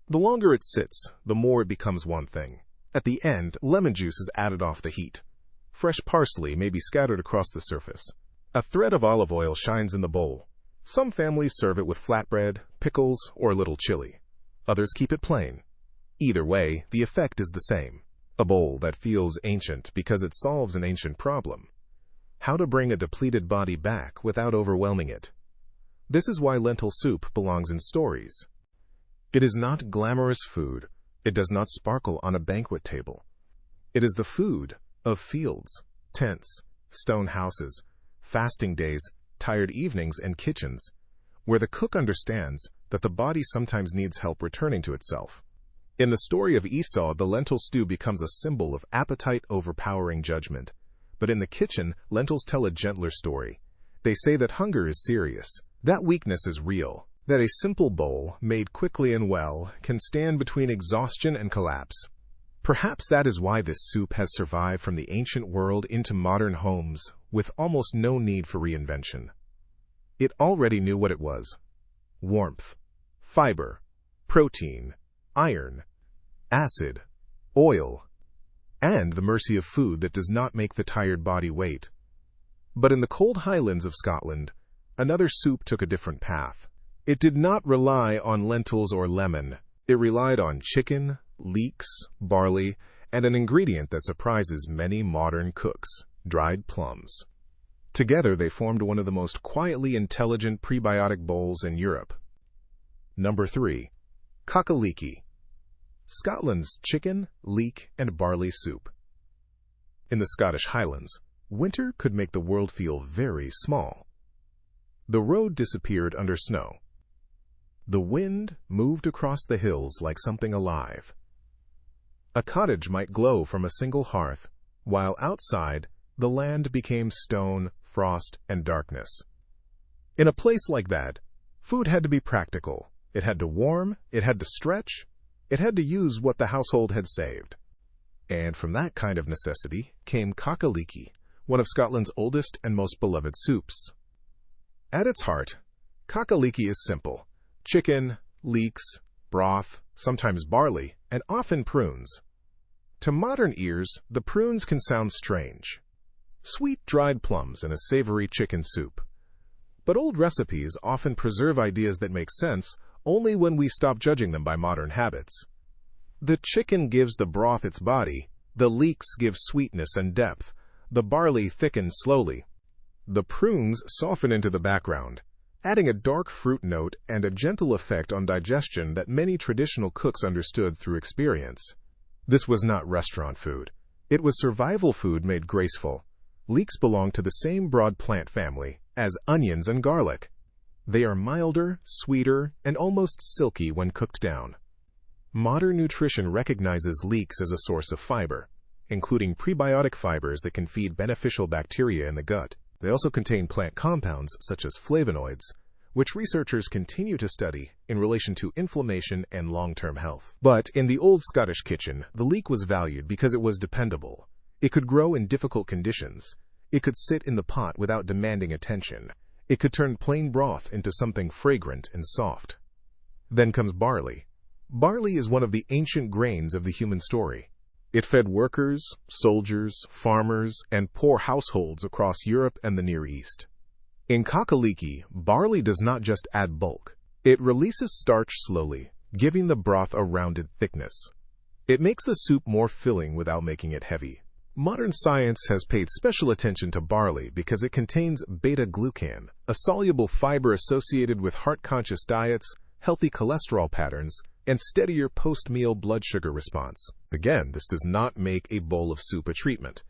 The longer it sits, the more it becomes one thing. At the end, lemon juice is added off the heat. Fresh parsley may be scattered across the surface. A thread of olive oil shines in the bowl. Some families serve it with flatbread, pickles, or a little chili. Others keep it plain. Either way, the effect is the same. A bowl that feels ancient because it solves an ancient problem. How to bring a depleted body back without overwhelming it. This is why lentil soup belongs in stories. It is not glamorous food. It does not sparkle on a banquet table. It is the food of fields, tents, stone houses, fasting days, tired evenings, and kitchens, where the cook understands that the body sometimes needs help returning to itself. In the story of Esau, the lentil stew becomes a symbol of appetite overpowering judgment. But in the kitchen, lentils tell a gentler story. They say that hunger is serious, that weakness is real, that a simple bowl, made quickly and well, can stand between exhaustion and collapse. Perhaps that is why this soup has survived from the ancient world into modern homes with almost no need for reinvention. It already knew what it was: warmth, fiber, protein, iron, acid, oil, and the mercy of food that does not make the tired body wait. But in the cold highlands of Scotland, another soup took a different path. It did not rely on lentils or lemon. It relied on chicken, leeks, barley, and an ingredient that surprises many modern cooks: dried plums. Together, they formed one of the most quietly intelligent prebiotic bowls in Europe. Number 3. Cock-a-leekie. Scotland's chicken, leek, and barley soup. In the Scottish Highlands, winter could make the world feel very small. The road disappeared under snow. The wind moved across the hills like something alive. A cottage might glow from a single hearth, while outside, the land became stone, frost, and darkness. In a place like that, food had to be practical. It had to warm, it had to stretch, it had to use what the household had saved. And from that kind of necessity came cock-a-leekie, one of Scotland's oldest and most beloved soups. At its heart, cock-a-leekie is simple: chicken, leeks, broth, sometimes barley, and often prunes. To modern ears, the prunes can sound strange. Sweet dried plums in a savory chicken soup. But old recipes often preserve ideas that make sense only when we stop judging them by modern habits. The chicken gives the broth its body, the leeks give sweetness and depth, the barley thickens slowly. The prunes soften into the background, adding a dark fruit note and a gentle effect on digestion that many traditional cooks understood through experience. This was not restaurant food. It was survival food made graceful. Leeks belong to the same broad plant family as onions and garlic. They are milder, sweeter, and almost silky when cooked down. Modern nutrition recognizes leeks as a source of fiber, including prebiotic fibers that can feed beneficial bacteria in the gut. They also contain plant compounds such as flavonoids, which researchers continue to study in relation to inflammation and long-term health. But in the old Scottish kitchen, the leek was valued because it was dependable. It could grow in difficult conditions. It could sit in the pot without demanding attention. It could turn plain broth into something fragrant and soft. Then comes barley. Barley is one of the ancient grains of the human story. It fed workers, soldiers, farmers, and poor households across Europe and the Near East. In kakaliki, barley does not just add bulk. It releases starch slowly, giving the broth a rounded thickness. It makes the soup more filling without making it heavy. Modern science has paid special attention to barley because it contains beta-glucan, a soluble fiber associated with heart-conscious diets, healthy cholesterol patterns, and steadier post-meal blood sugar response. Again, this does not make a bowl of soup a treatment,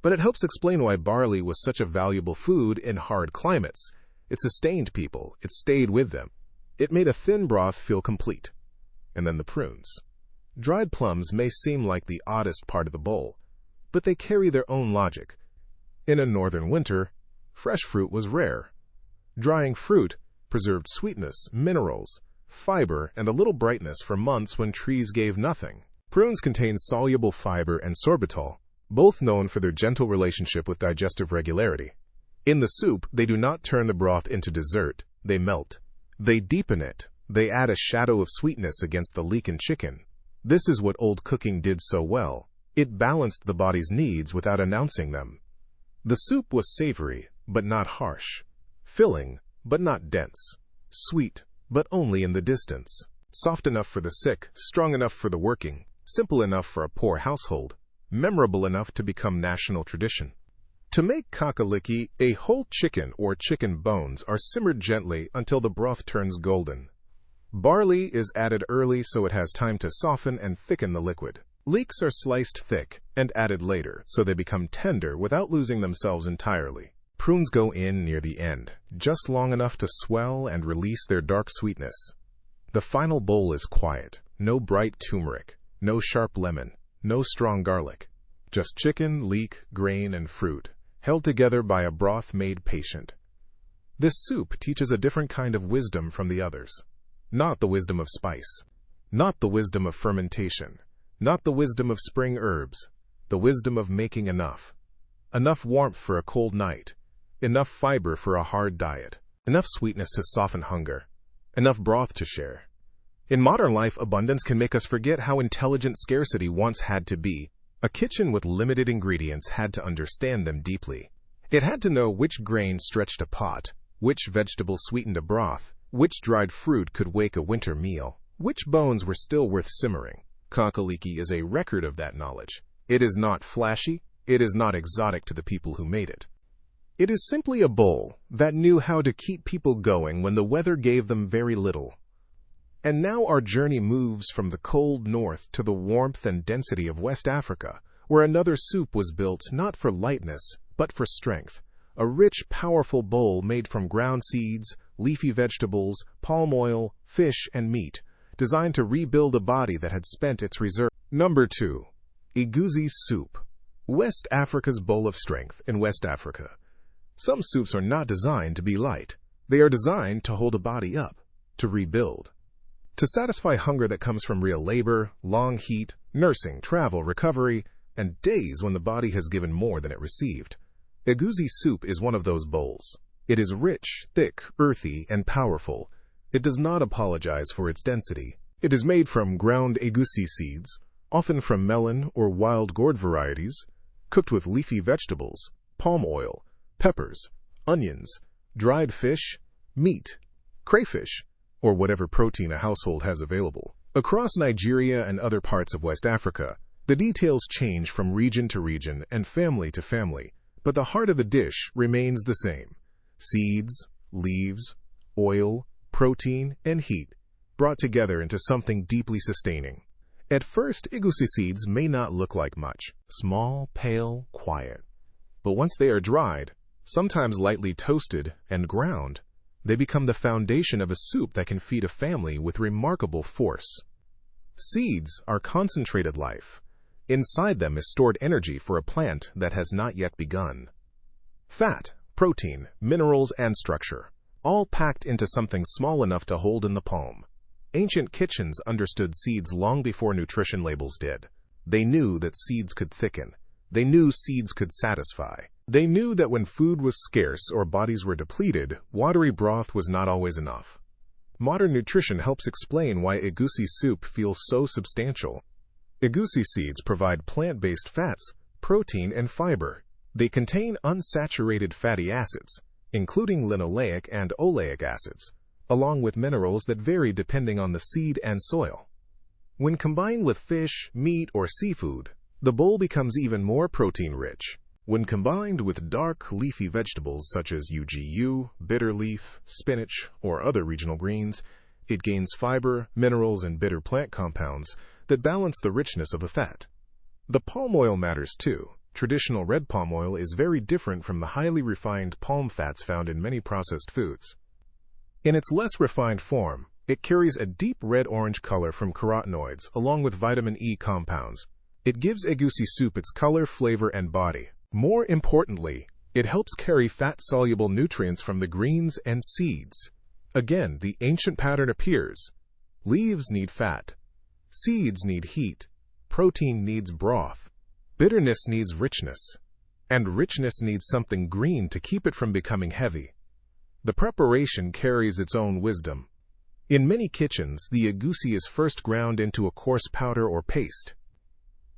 but it helps explain why barley was such a valuable food in hard climates. It sustained people, it stayed with them. It made a thin broth feel complete. And then the prunes. Dried plums may seem like the oddest part of the bowl, but they carry their own logic. In a northern winter, fresh fruit was rare. Drying fruit preserved sweetness, minerals, fiber, and a little brightness for months when trees gave nothing. Prunes contain soluble fiber and sorbitol, both known for their gentle relationship with digestive regularity. In the soup, they do not turn the broth into dessert, they melt. They deepen it. They add a shadow of sweetness against the leek and chicken. This is what old cooking did so well. It balanced the body's needs without announcing them. The soup was savory, but not harsh. Filling, but not dense. Sweet, but only in the distance. Soft enough for the sick, strong enough for the working, simple enough for a poor household, memorable enough to become national tradition. To make kakaliki, a whole chicken or chicken bones are simmered gently until the broth turns golden. Barley is added early so it has time to soften and thicken the liquid. Leeks are sliced thick and added later so they become tender without losing themselves entirely. Prunes go in near the end, just long enough to swell and release their dark sweetness. The final bowl is quiet, no bright turmeric, no sharp lemon, no strong garlic. Just chicken, leek, grain, and fruit, held together by a broth made patient. This soup teaches a different kind of wisdom from the others. Not the wisdom of spice, not the wisdom of fermentation, not the wisdom of spring herbs, the wisdom of making enough. Enough warmth for a cold night, enough fiber for a hard diet, enough sweetness to soften hunger, enough broth to share. In modern life, abundance can make us forget how intelligent scarcity once had to be. A kitchen with limited ingredients had to understand them deeply. It had to know which grain stretched a pot, which vegetable sweetened a broth, which dried fruit could wake a winter meal, which bones were still worth simmering. Kakaliki is a record of that knowledge. It is not flashy, it is not exotic to the people who made it. It is simply a bowl that knew how to keep people going when the weather gave them very little. And now our journey moves from the cold north to the warmth and density of West Africa, where another soup was built not for lightness, but for strength. A rich, powerful bowl made from ground seeds, leafy vegetables, palm oil, fish, and meat, designed to rebuild a body that had spent its reserve. Number 2. Egusi Soup. West Africa's bowl of strength in West Africa. Some soups are not designed to be light. They are designed to hold a body up, to rebuild. To satisfy hunger that comes from real labor, long heat, nursing, travel, recovery, and days when the body has given more than it received. Egusi soup is one of those bowls. It is rich, thick, earthy, and powerful. It does not apologize for its density. It is made from ground egusi seeds, often from melon or wild gourd varieties, cooked with leafy vegetables, palm oil, peppers, onions, dried fish, meat, crayfish, or whatever protein a household has available. Across Nigeria and other parts of West Africa, the details change from region to region and family to family, but the heart of the dish remains the same. Seeds, leaves, oil, protein, and heat, brought together into something deeply sustaining. At first, egusi seeds may not look like much. Small, pale, quiet. But once they are dried, sometimes lightly toasted and ground, they become the foundation of a soup that can feed a family with remarkable force. Seeds are concentrated life. Inside them is stored energy for a plant that has not yet begun. Fat, protein, minerals, and structure, all packed into something small enough to hold in the palm. Ancient kitchens understood seeds long before nutrition labels did. They knew that seeds could thicken. They knew seeds could satisfy. They knew that when food was scarce or bodies were depleted, watery broth was not always enough. Modern nutrition helps explain why egusi soup feels so substantial. Egusi seeds provide plant-based fats, protein, and fiber. They contain unsaturated fatty acids, including linoleic and oleic acids, along with minerals that vary depending on the seed and soil. When combined with fish, meat, or seafood, the bowl becomes even more protein-rich. When combined with dark, leafy vegetables such as ugu, bitter leaf, spinach, or other regional greens, it gains fiber, minerals, and bitter plant compounds that balance the richness of the fat. The palm oil matters too. Traditional red palm oil is very different from the highly refined palm fats found in many processed foods. In its less refined form, it carries a deep red-orange color from carotenoids along with vitamin E compounds. It gives egusi soup its color, flavor, and body. More importantly, it helps carry fat-soluble nutrients from the greens and seeds. Again, the ancient pattern appears. Leaves need fat. Seeds need heat. Protein needs broth. Bitterness needs richness. And richness needs something green to keep it from becoming heavy. The preparation carries its own wisdom. In many kitchens, the egusi is first ground into a coarse powder or paste.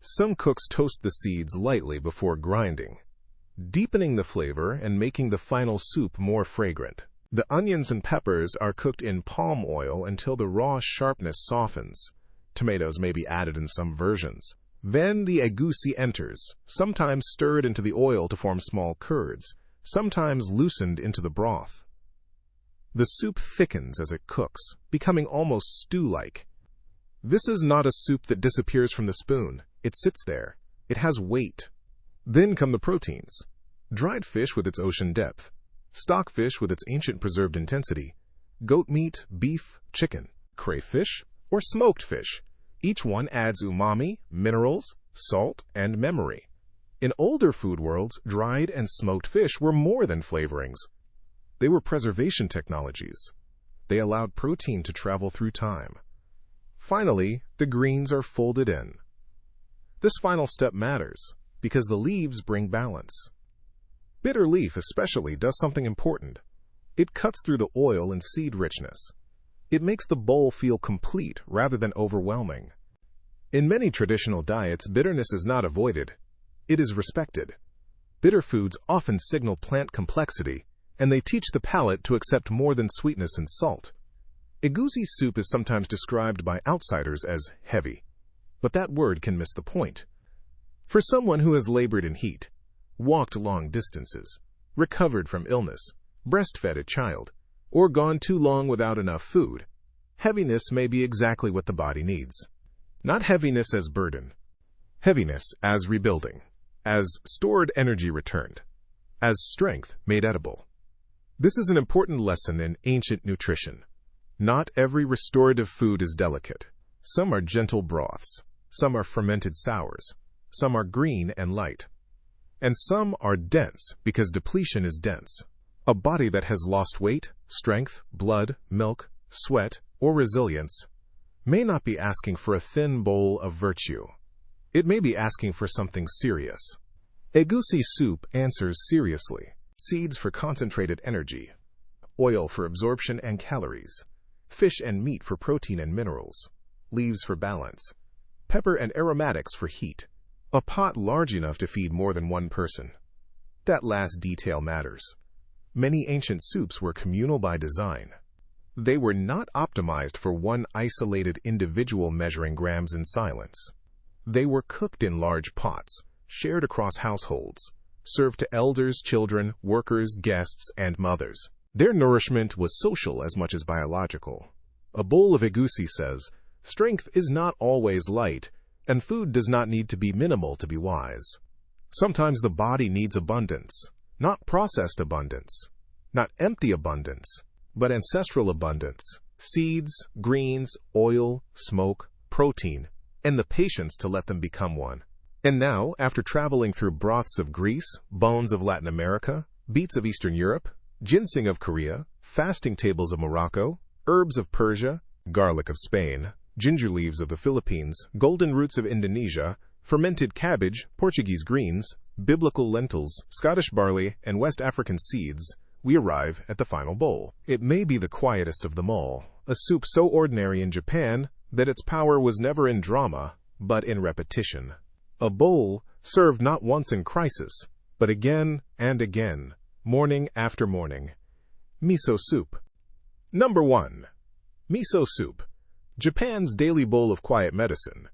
Some cooks toast the seeds lightly before grinding, deepening the flavor and making the final soup more fragrant. The onions and peppers are cooked in palm oil until the raw sharpness softens. Tomatoes may be added in some versions. Then the egusi enters, sometimes stirred into the oil to form small curds, sometimes loosened into the broth. The soup thickens as it cooks, becoming almost stew-like. This is not a soup that disappears from the spoon. It sits there. It has weight. Then come the proteins. Dried fish with its ocean depth. Stockfish with its ancient preserved intensity. Goat meat, beef, chicken, crayfish, or smoked fish. Each one adds umami, minerals, salt, and memory. In older food worlds, dried and smoked fish were more than flavorings. They were preservation technologies. They allowed protein to travel through time. Finally, the greens are folded in. This final step matters because the leaves bring balance. Bitter leaf especially does something important. It cuts through the oil and seed richness. It makes the bowl feel complete rather than overwhelming. In many traditional diets, bitterness is not avoided. It is respected. Bitter foods often signal plant complexity, and they teach the palate to accept more than sweetness and salt. Egusi soup is sometimes described by outsiders as heavy, but that word can miss the point. For someone who has labored in heat, walked long distances, recovered from illness, breastfed a child, or gone too long without enough food, heaviness may be exactly what the body needs. Not heaviness as burden, heaviness as rebuilding, as stored energy returned, as strength made edible. This is an important lesson in ancient nutrition. Not every restorative food is delicate. Some are gentle broths, some are fermented sours, some are green and light, and some are dense because depletion is dense. A body that has lost weight, strength, blood, milk, sweat, or resilience may not be asking for a thin bowl of virtue. It may be asking for something serious. Egusi soup answers seriously. Seeds for concentrated energy, oil for absorption and calories, fish and meat for protein and minerals, leaves for balance, pepper and aromatics for heat. A pot large enough to feed more than one person. That last detail matters. Many ancient soups were communal by design. They were not optimized for one isolated individual measuring grams in silence. They were cooked in large pots, shared across households, served to elders, children, workers, guests, and mothers. Their nourishment was social as much as biological. A bowl of egusi says, strength is not always light, and food does not need to be minimal to be wise. Sometimes the body needs abundance, not processed abundance, not empty abundance, but ancestral abundance, seeds, greens, oil, smoke, protein, and the patience to let them become one. And now, after traveling through broths of Greece, bones of Latin America, beets of Eastern Europe, ginseng of Korea, fasting tables of Morocco, herbs of Persia, garlic of Spain, ginger leaves of the Philippines, golden roots of Indonesia, fermented cabbage, Portuguese greens, biblical lentils, Scottish barley, and West African seeds, we arrive at the final bowl. It may be the quietest of them all, a soup so ordinary in Japan that its power was never in drama, but in repetition. A bowl served not once in crisis, but again and again, morning after morning. Miso soup. Number 1. Miso soup, Japan's daily bowl of quiet medicine.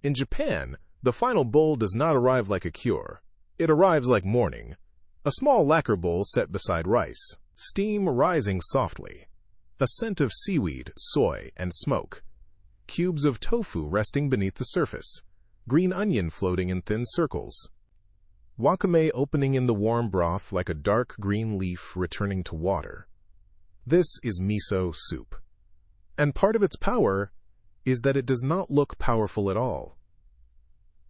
In Japan, the final bowl does not arrive like a cure. It arrives like morning. A small lacquer bowl set beside rice, steam rising softly, a scent of seaweed, soy, and smoke, cubes of tofu resting beneath the surface, green onion floating in thin circles, wakame opening in the warm broth like a dark green leaf returning to water. This is miso soup. And part of its power is that it does not look powerful at all.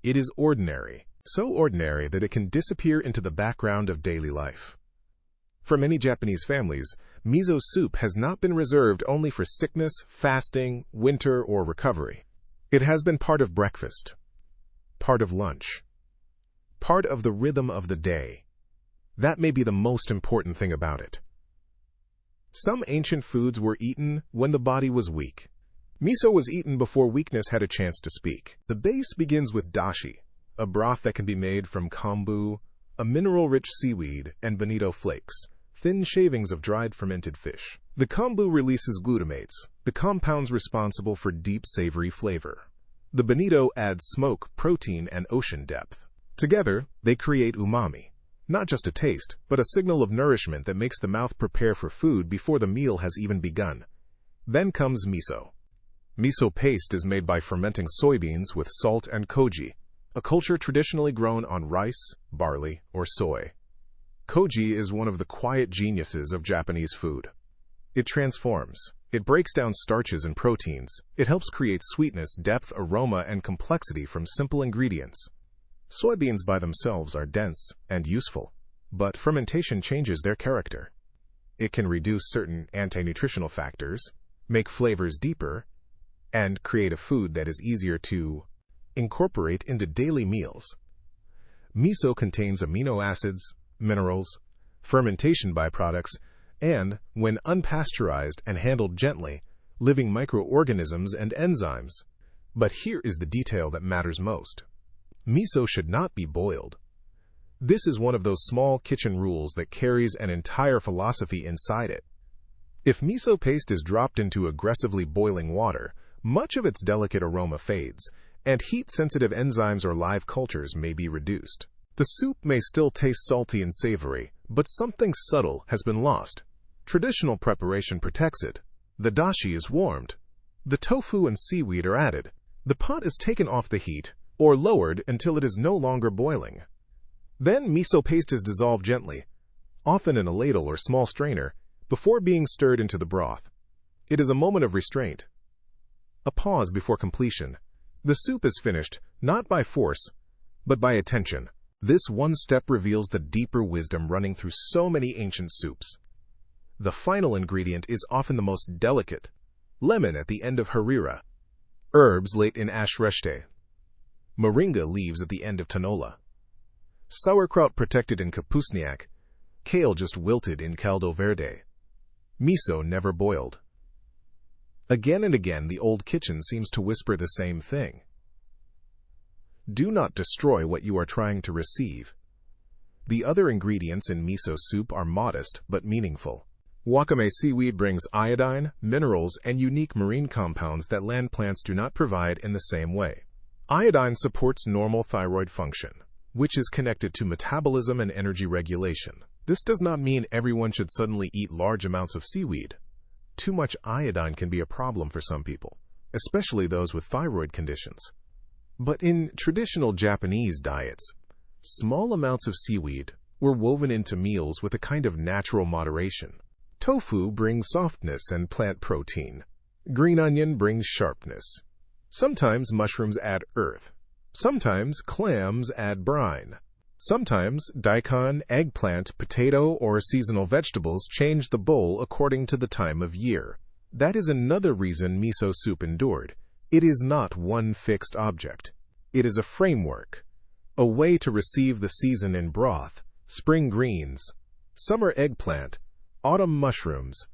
It is ordinary, so ordinary that it can disappear into the background of daily life. For many Japanese families, miso soup has not been reserved only for sickness, fasting, winter, or recovery. It has been part of breakfast, part of lunch, part of the rhythm of the day. That may be the most important thing about it. Some ancient foods were eaten when the body was weak. Miso was eaten before weakness had a chance to speak. The base begins with dashi, a broth that can be made from kombu, a mineral-rich seaweed, and bonito flakes, thin shavings of dried fermented fish. The kombu releases glutamates, the compounds responsible for deep savory flavor. The bonito adds smoke, protein, and ocean depth. Together, they create umami, not just a taste, but a signal of nourishment that makes the mouth prepare for food before the meal has even begun. Then comes miso. Miso paste is made by fermenting soybeans with salt and koji, a culture traditionally grown on rice, barley, or soy. Koji is one of the quiet geniuses of Japanese food. It transforms. It breaks down starches and proteins. It helps create sweetness, depth, aroma, and complexity from simple ingredients. Soybeans by themselves are dense and useful, but fermentation changes their character. It can reduce certain anti-nutritional factors, make flavors deeper, and create a food that is easier to incorporate into daily meals. Miso contains amino acids, minerals, fermentation byproducts, and, when unpasteurized and handled gently, living microorganisms and enzymes. But here is the detail that matters most. Miso should not be boiled. This is one of those small kitchen rules that carries an entire philosophy inside it. If miso paste is dropped into aggressively boiling water, much of its delicate aroma fades, and heat-sensitive enzymes or live cultures may be reduced. The soup may still taste salty and savory, but something subtle has been lost. Traditional preparation protects it. The dashi is warmed. The tofu and seaweed are added. The pot is taken off the heat, or lowered until it is no longer boiling. Then miso paste is dissolved gently, often in a ladle or small strainer, before being stirred into the broth. It is a moment of restraint, a pause before completion. The soup is finished, not by force, but by attention. This one step reveals the deeper wisdom running through so many ancient soups. The final ingredient is often the most delicate: lemon at the end of harira, herbs late in ashreshte, moringa leaves at the end of tanola, sauerkraut protected in kapusniak, kale just wilted in caldo verde, miso never boiled. Again and again, the old kitchen seems to whisper the same thing. Do not destroy what you are trying to receive. The other ingredients in miso soup are modest but meaningful. Wakame seaweed brings iodine, minerals, and unique marine compounds that land plants do not provide in the same way. Iodine supports normal thyroid function, which is connected to metabolism and energy regulation. This does not mean everyone should suddenly eat large amounts of seaweed. Too much iodine can be a problem for some people, especially those with thyroid conditions. But in traditional Japanese diets, small amounts of seaweed were woven into meals with a kind of natural moderation. Tofu brings softness and plant protein. Green onion brings sharpness. Sometimes mushrooms add earth. Sometimes clams add brine. Sometimes daikon, eggplant, potato, or seasonal vegetables change the bowl according to the time of year. That is another reason miso soup endured. It is not one fixed object. It is a framework, a way to receive the season in broth, spring greens, summer eggplant, autumn mushrooms,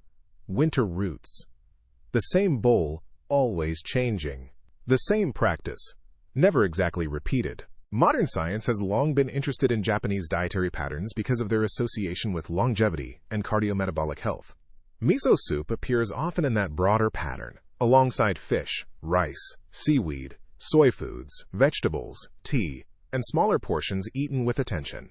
winter roots. The same bowl, always changing. The same practice, never exactly repeated. Modern science has long been interested in Japanese dietary patterns because of their association with longevity and cardiometabolic health. Miso soup appears often in that broader pattern, alongside fish, rice, seaweed, soy foods, vegetables, tea, and smaller portions eaten with attention.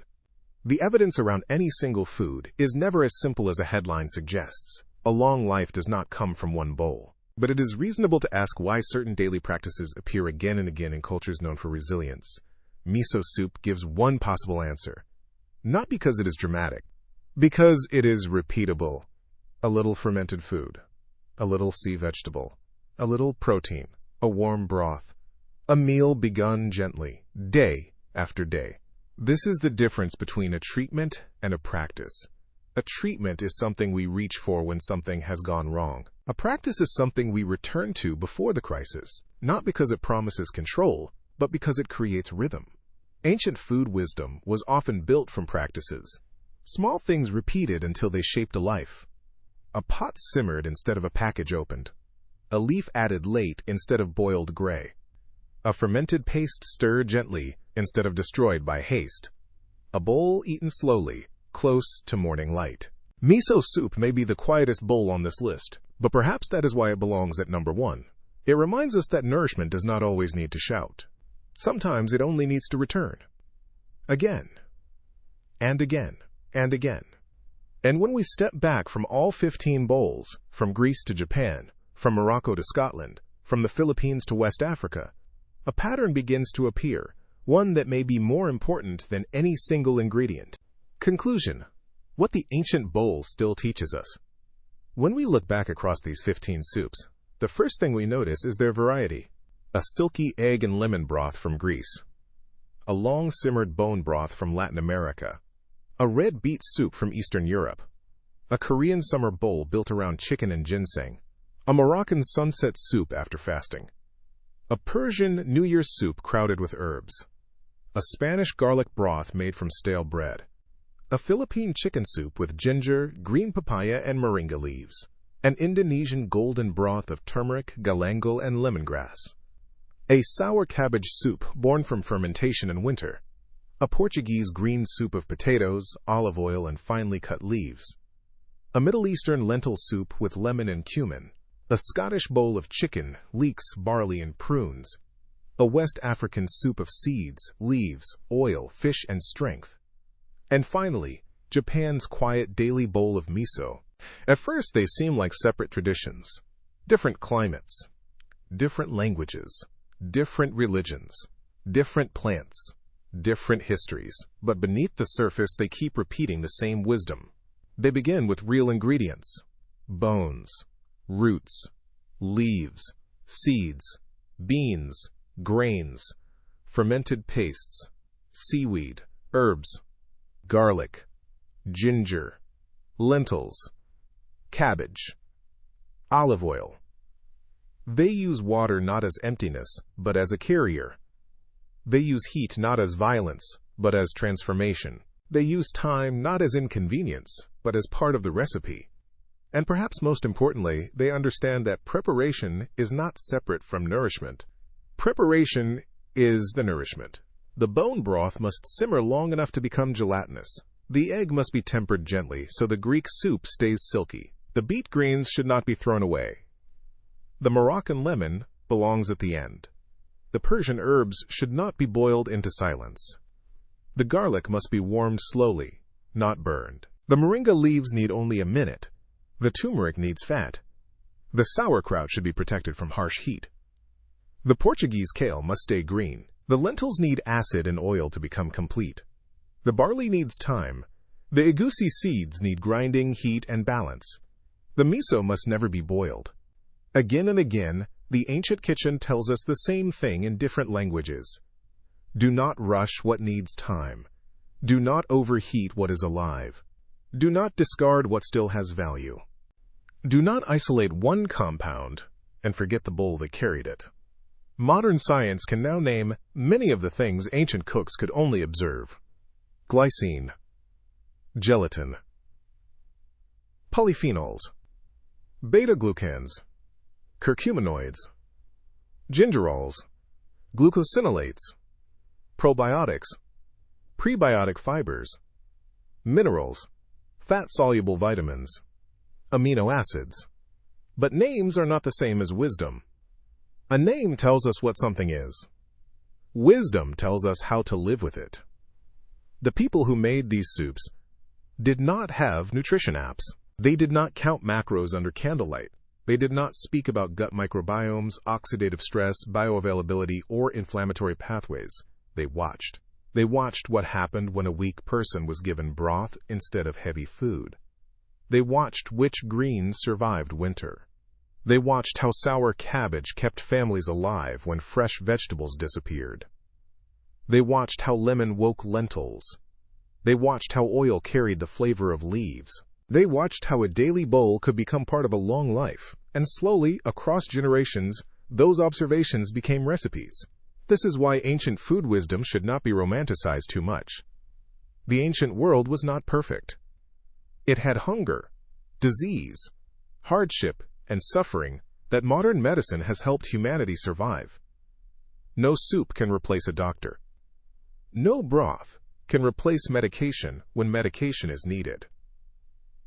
The evidence around any single food is never as simple as a headline suggests. A long life does not come from one bowl. But it is reasonable to ask why certain daily practices appear again and again in cultures known for resilience. Miso soup gives one possible answer. Not because it is dramatic, because it is repeatable. A little fermented food, a little sea vegetable, a little protein, a warm broth. A meal begun gently, day after day. This is the difference between a treatment and a practice. A treatment is something we reach for when something has gone wrong. A practice is something we return to before the crisis, not because it promises control, but because it creates rhythm. Ancient food wisdom was often built from practices. Small things repeated until they shaped a life. A pot simmered instead of a package opened. A leaf added late instead of boiled gray. A fermented paste stirred gently instead of destroyed by haste. A bowl eaten slowly, close to morning light. Miso soup may be the quietest bowl on this list, but perhaps that is why it belongs at number 1. It reminds us that nourishment does not always need to shout. Sometimes it only needs to return. Again, and again, and again. And when we step back from all 15 bowls, from Greece to Japan, from Morocco to Scotland, from the Philippines to West Africa, a pattern begins to appear, one that may be more important than any single ingredient. Conclusion: what the ancient bowl still teaches us. When we look back across these 15 soups, the first thing we notice is their variety. A silky egg and lemon broth from Greece. A long-simmered bone broth from Latin America. A red beet soup from Eastern Europe. A Korean summer bowl built around chicken and ginseng. A Moroccan sunset soup after fasting. A Persian New Year's soup crowded with herbs. A Spanish garlic broth made from stale bread. A Philippine chicken soup with ginger, green papaya, and moringa leaves. An Indonesian golden broth of turmeric, galangal, and lemongrass. A sour cabbage soup born from fermentation in winter. A Portuguese green soup of potatoes, olive oil, and finely cut leaves. A Middle Eastern lentil soup with lemon and cumin. A Scottish bowl of chicken, leeks, barley, and prunes. A West African soup of seeds, leaves, oil, fish, and strength. And finally, Japan's quiet daily bowl of miso. At first, they seem like separate traditions. Different climates, different languages, different religions, different plants, different histories. But beneath the surface, they keep repeating the same wisdom. They begin with real ingredients: bones, roots, leaves, seeds, beans, grains, fermented pastes, seaweed, herbs, garlic, ginger, lentils, cabbage, olive oil. They use water not as emptiness, but as a carrier. They use heat not as violence, but as transformation. They use time not as inconvenience, but as part of the recipe. And perhaps most importantly, they understand that preparation is not separate from nourishment. Preparation is the nourishment. The bone broth must simmer long enough to become gelatinous. The egg must be tempered gently so the Greek soup stays silky. The beet greens should not be thrown away. The Moroccan lemon belongs at the end. The Persian herbs should not be boiled into silence. The garlic must be warmed slowly, not burned. The moringa leaves need only a minute. The turmeric needs fat. The sauerkraut should be protected from harsh heat. The Portuguese kale must stay green. The lentils need acid and oil to become complete. The barley needs time. The egusi seeds need grinding, heat, and balance. The miso must never be boiled. Again and again, the ancient kitchen tells us the same thing in different languages. Do not rush what needs time. Do not overheat what is alive. Do not discard what still has value. Do not isolate one compound and forget the bowl that carried it. Modern science can now name many of the things ancient cooks could only observe. Glycine, gelatin, polyphenols, beta-glucans, curcuminoids, gingerols, glucosinolates, probiotics, prebiotic fibers, minerals, fat-soluble vitamins, amino acids. But names are not the same as wisdom. A name tells us what something is. Wisdom tells us how to live with it. The people who made these soups did not have nutrition apps. They did not count macros under candlelight. They did not speak about gut microbiomes, oxidative stress, bioavailability, or inflammatory pathways. They watched. They watched what happened when a weak person was given broth instead of heavy food. They watched which greens survived winter. They watched how sour cabbage kept families alive when fresh vegetables disappeared. They watched how lemon woke lentils. They watched how oil carried the flavor of leaves. They watched how a daily bowl could become part of a long life, and slowly, across generations, those observations became recipes. This is why ancient food wisdom should not be romanticized too much. The ancient world was not perfect. It had hunger, disease, hardship, and suffering that modern medicine has helped humanity survive. No soup can replace a doctor. No broth can replace medication when medication is needed.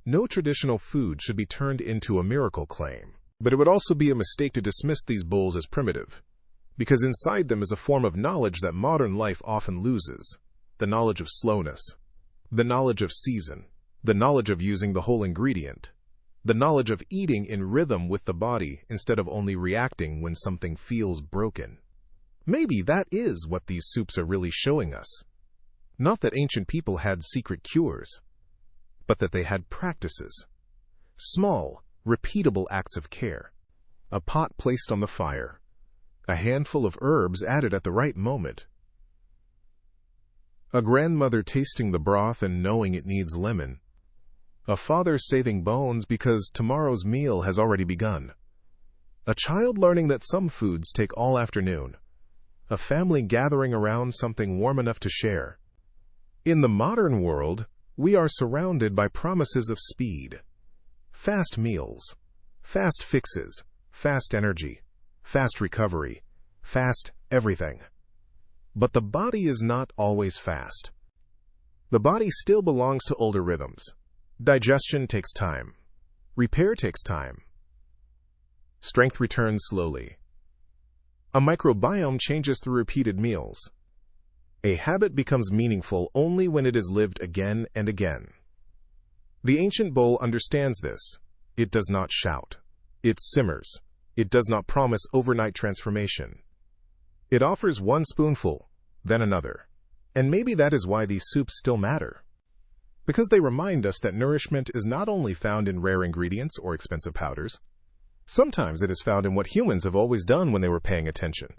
No traditional food should be turned into a miracle claim. But it would also be a mistake to dismiss these bowls as primitive, because inside them is a form of knowledge that modern life often loses. The knowledge of slowness, the knowledge of season, the knowledge of using the whole ingredient, the knowledge of eating in rhythm with the body instead of only reacting when something feels broken. Maybe that is what these soups are really showing us. Not that ancient people had secret cures, but that they had practices. Small, repeatable acts of care. A pot placed on the fire. A handful of herbs added at the right moment. A grandmother tasting the broth and knowing it needs lemon. A father saving bones because tomorrow's meal has already begun. A child learning that some foods take all afternoon. A family gathering around something warm enough to share. In the modern world, we are surrounded by promises of speed. Fast meals, fast fixes, fast energy, fast recovery, fast everything. But the body is not always fast. The body still belongs to older rhythms. Digestion takes time. Repair takes time. Strength returns slowly. A microbiome changes through repeated meals. A habit becomes meaningful only when it is lived again and again. The ancient bowl understands this. It does not shout. It simmers. It does not promise overnight transformation. It offers one spoonful, then another. And maybe that is why these soups still matter. Because they remind us that nourishment is not only found in rare ingredients or expensive powders. Sometimes it is found in what humans have always done when they were paying attention.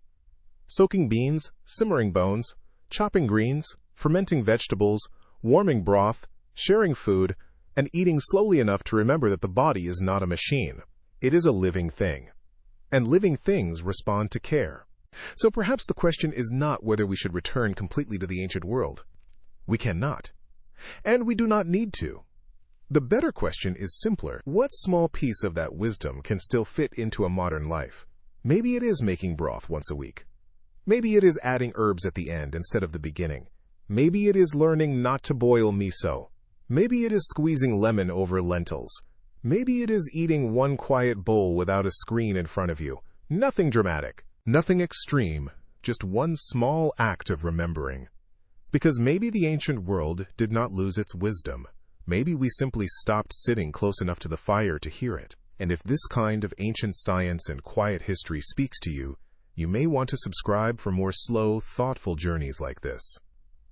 Soaking beans, simmering bones, chopping greens, fermenting vegetables, warming broth, sharing food, and eating slowly enough to remember that the body is not a machine. It is a living thing. And living things respond to care. So perhaps the question is not whether we should return completely to the ancient world. We cannot. And we do not need to. The better question is simpler. What small piece of that wisdom can still fit into a modern life? Maybe it is making broth once a week. Maybe it is adding herbs at the end instead of the beginning. Maybe it is learning not to boil miso. Maybe it is squeezing lemon over lentils. Maybe it is eating one quiet bowl without a screen in front of you. Nothing dramatic, nothing extreme, just one small act of remembering. Because maybe the ancient world did not lose its wisdom. Maybe we simply stopped sitting close enough to the fire to hear it. And if this kind of ancient science and quiet history speaks to you, you may want to subscribe for more slow, thoughtful journeys like this.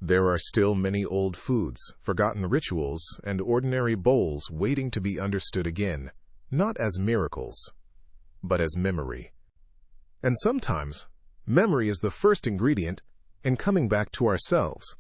There are still many old foods, forgotten rituals, and ordinary bowls waiting to be understood again, not as miracles, but as memory. And sometimes, memory is the first ingredient in coming back to ourselves.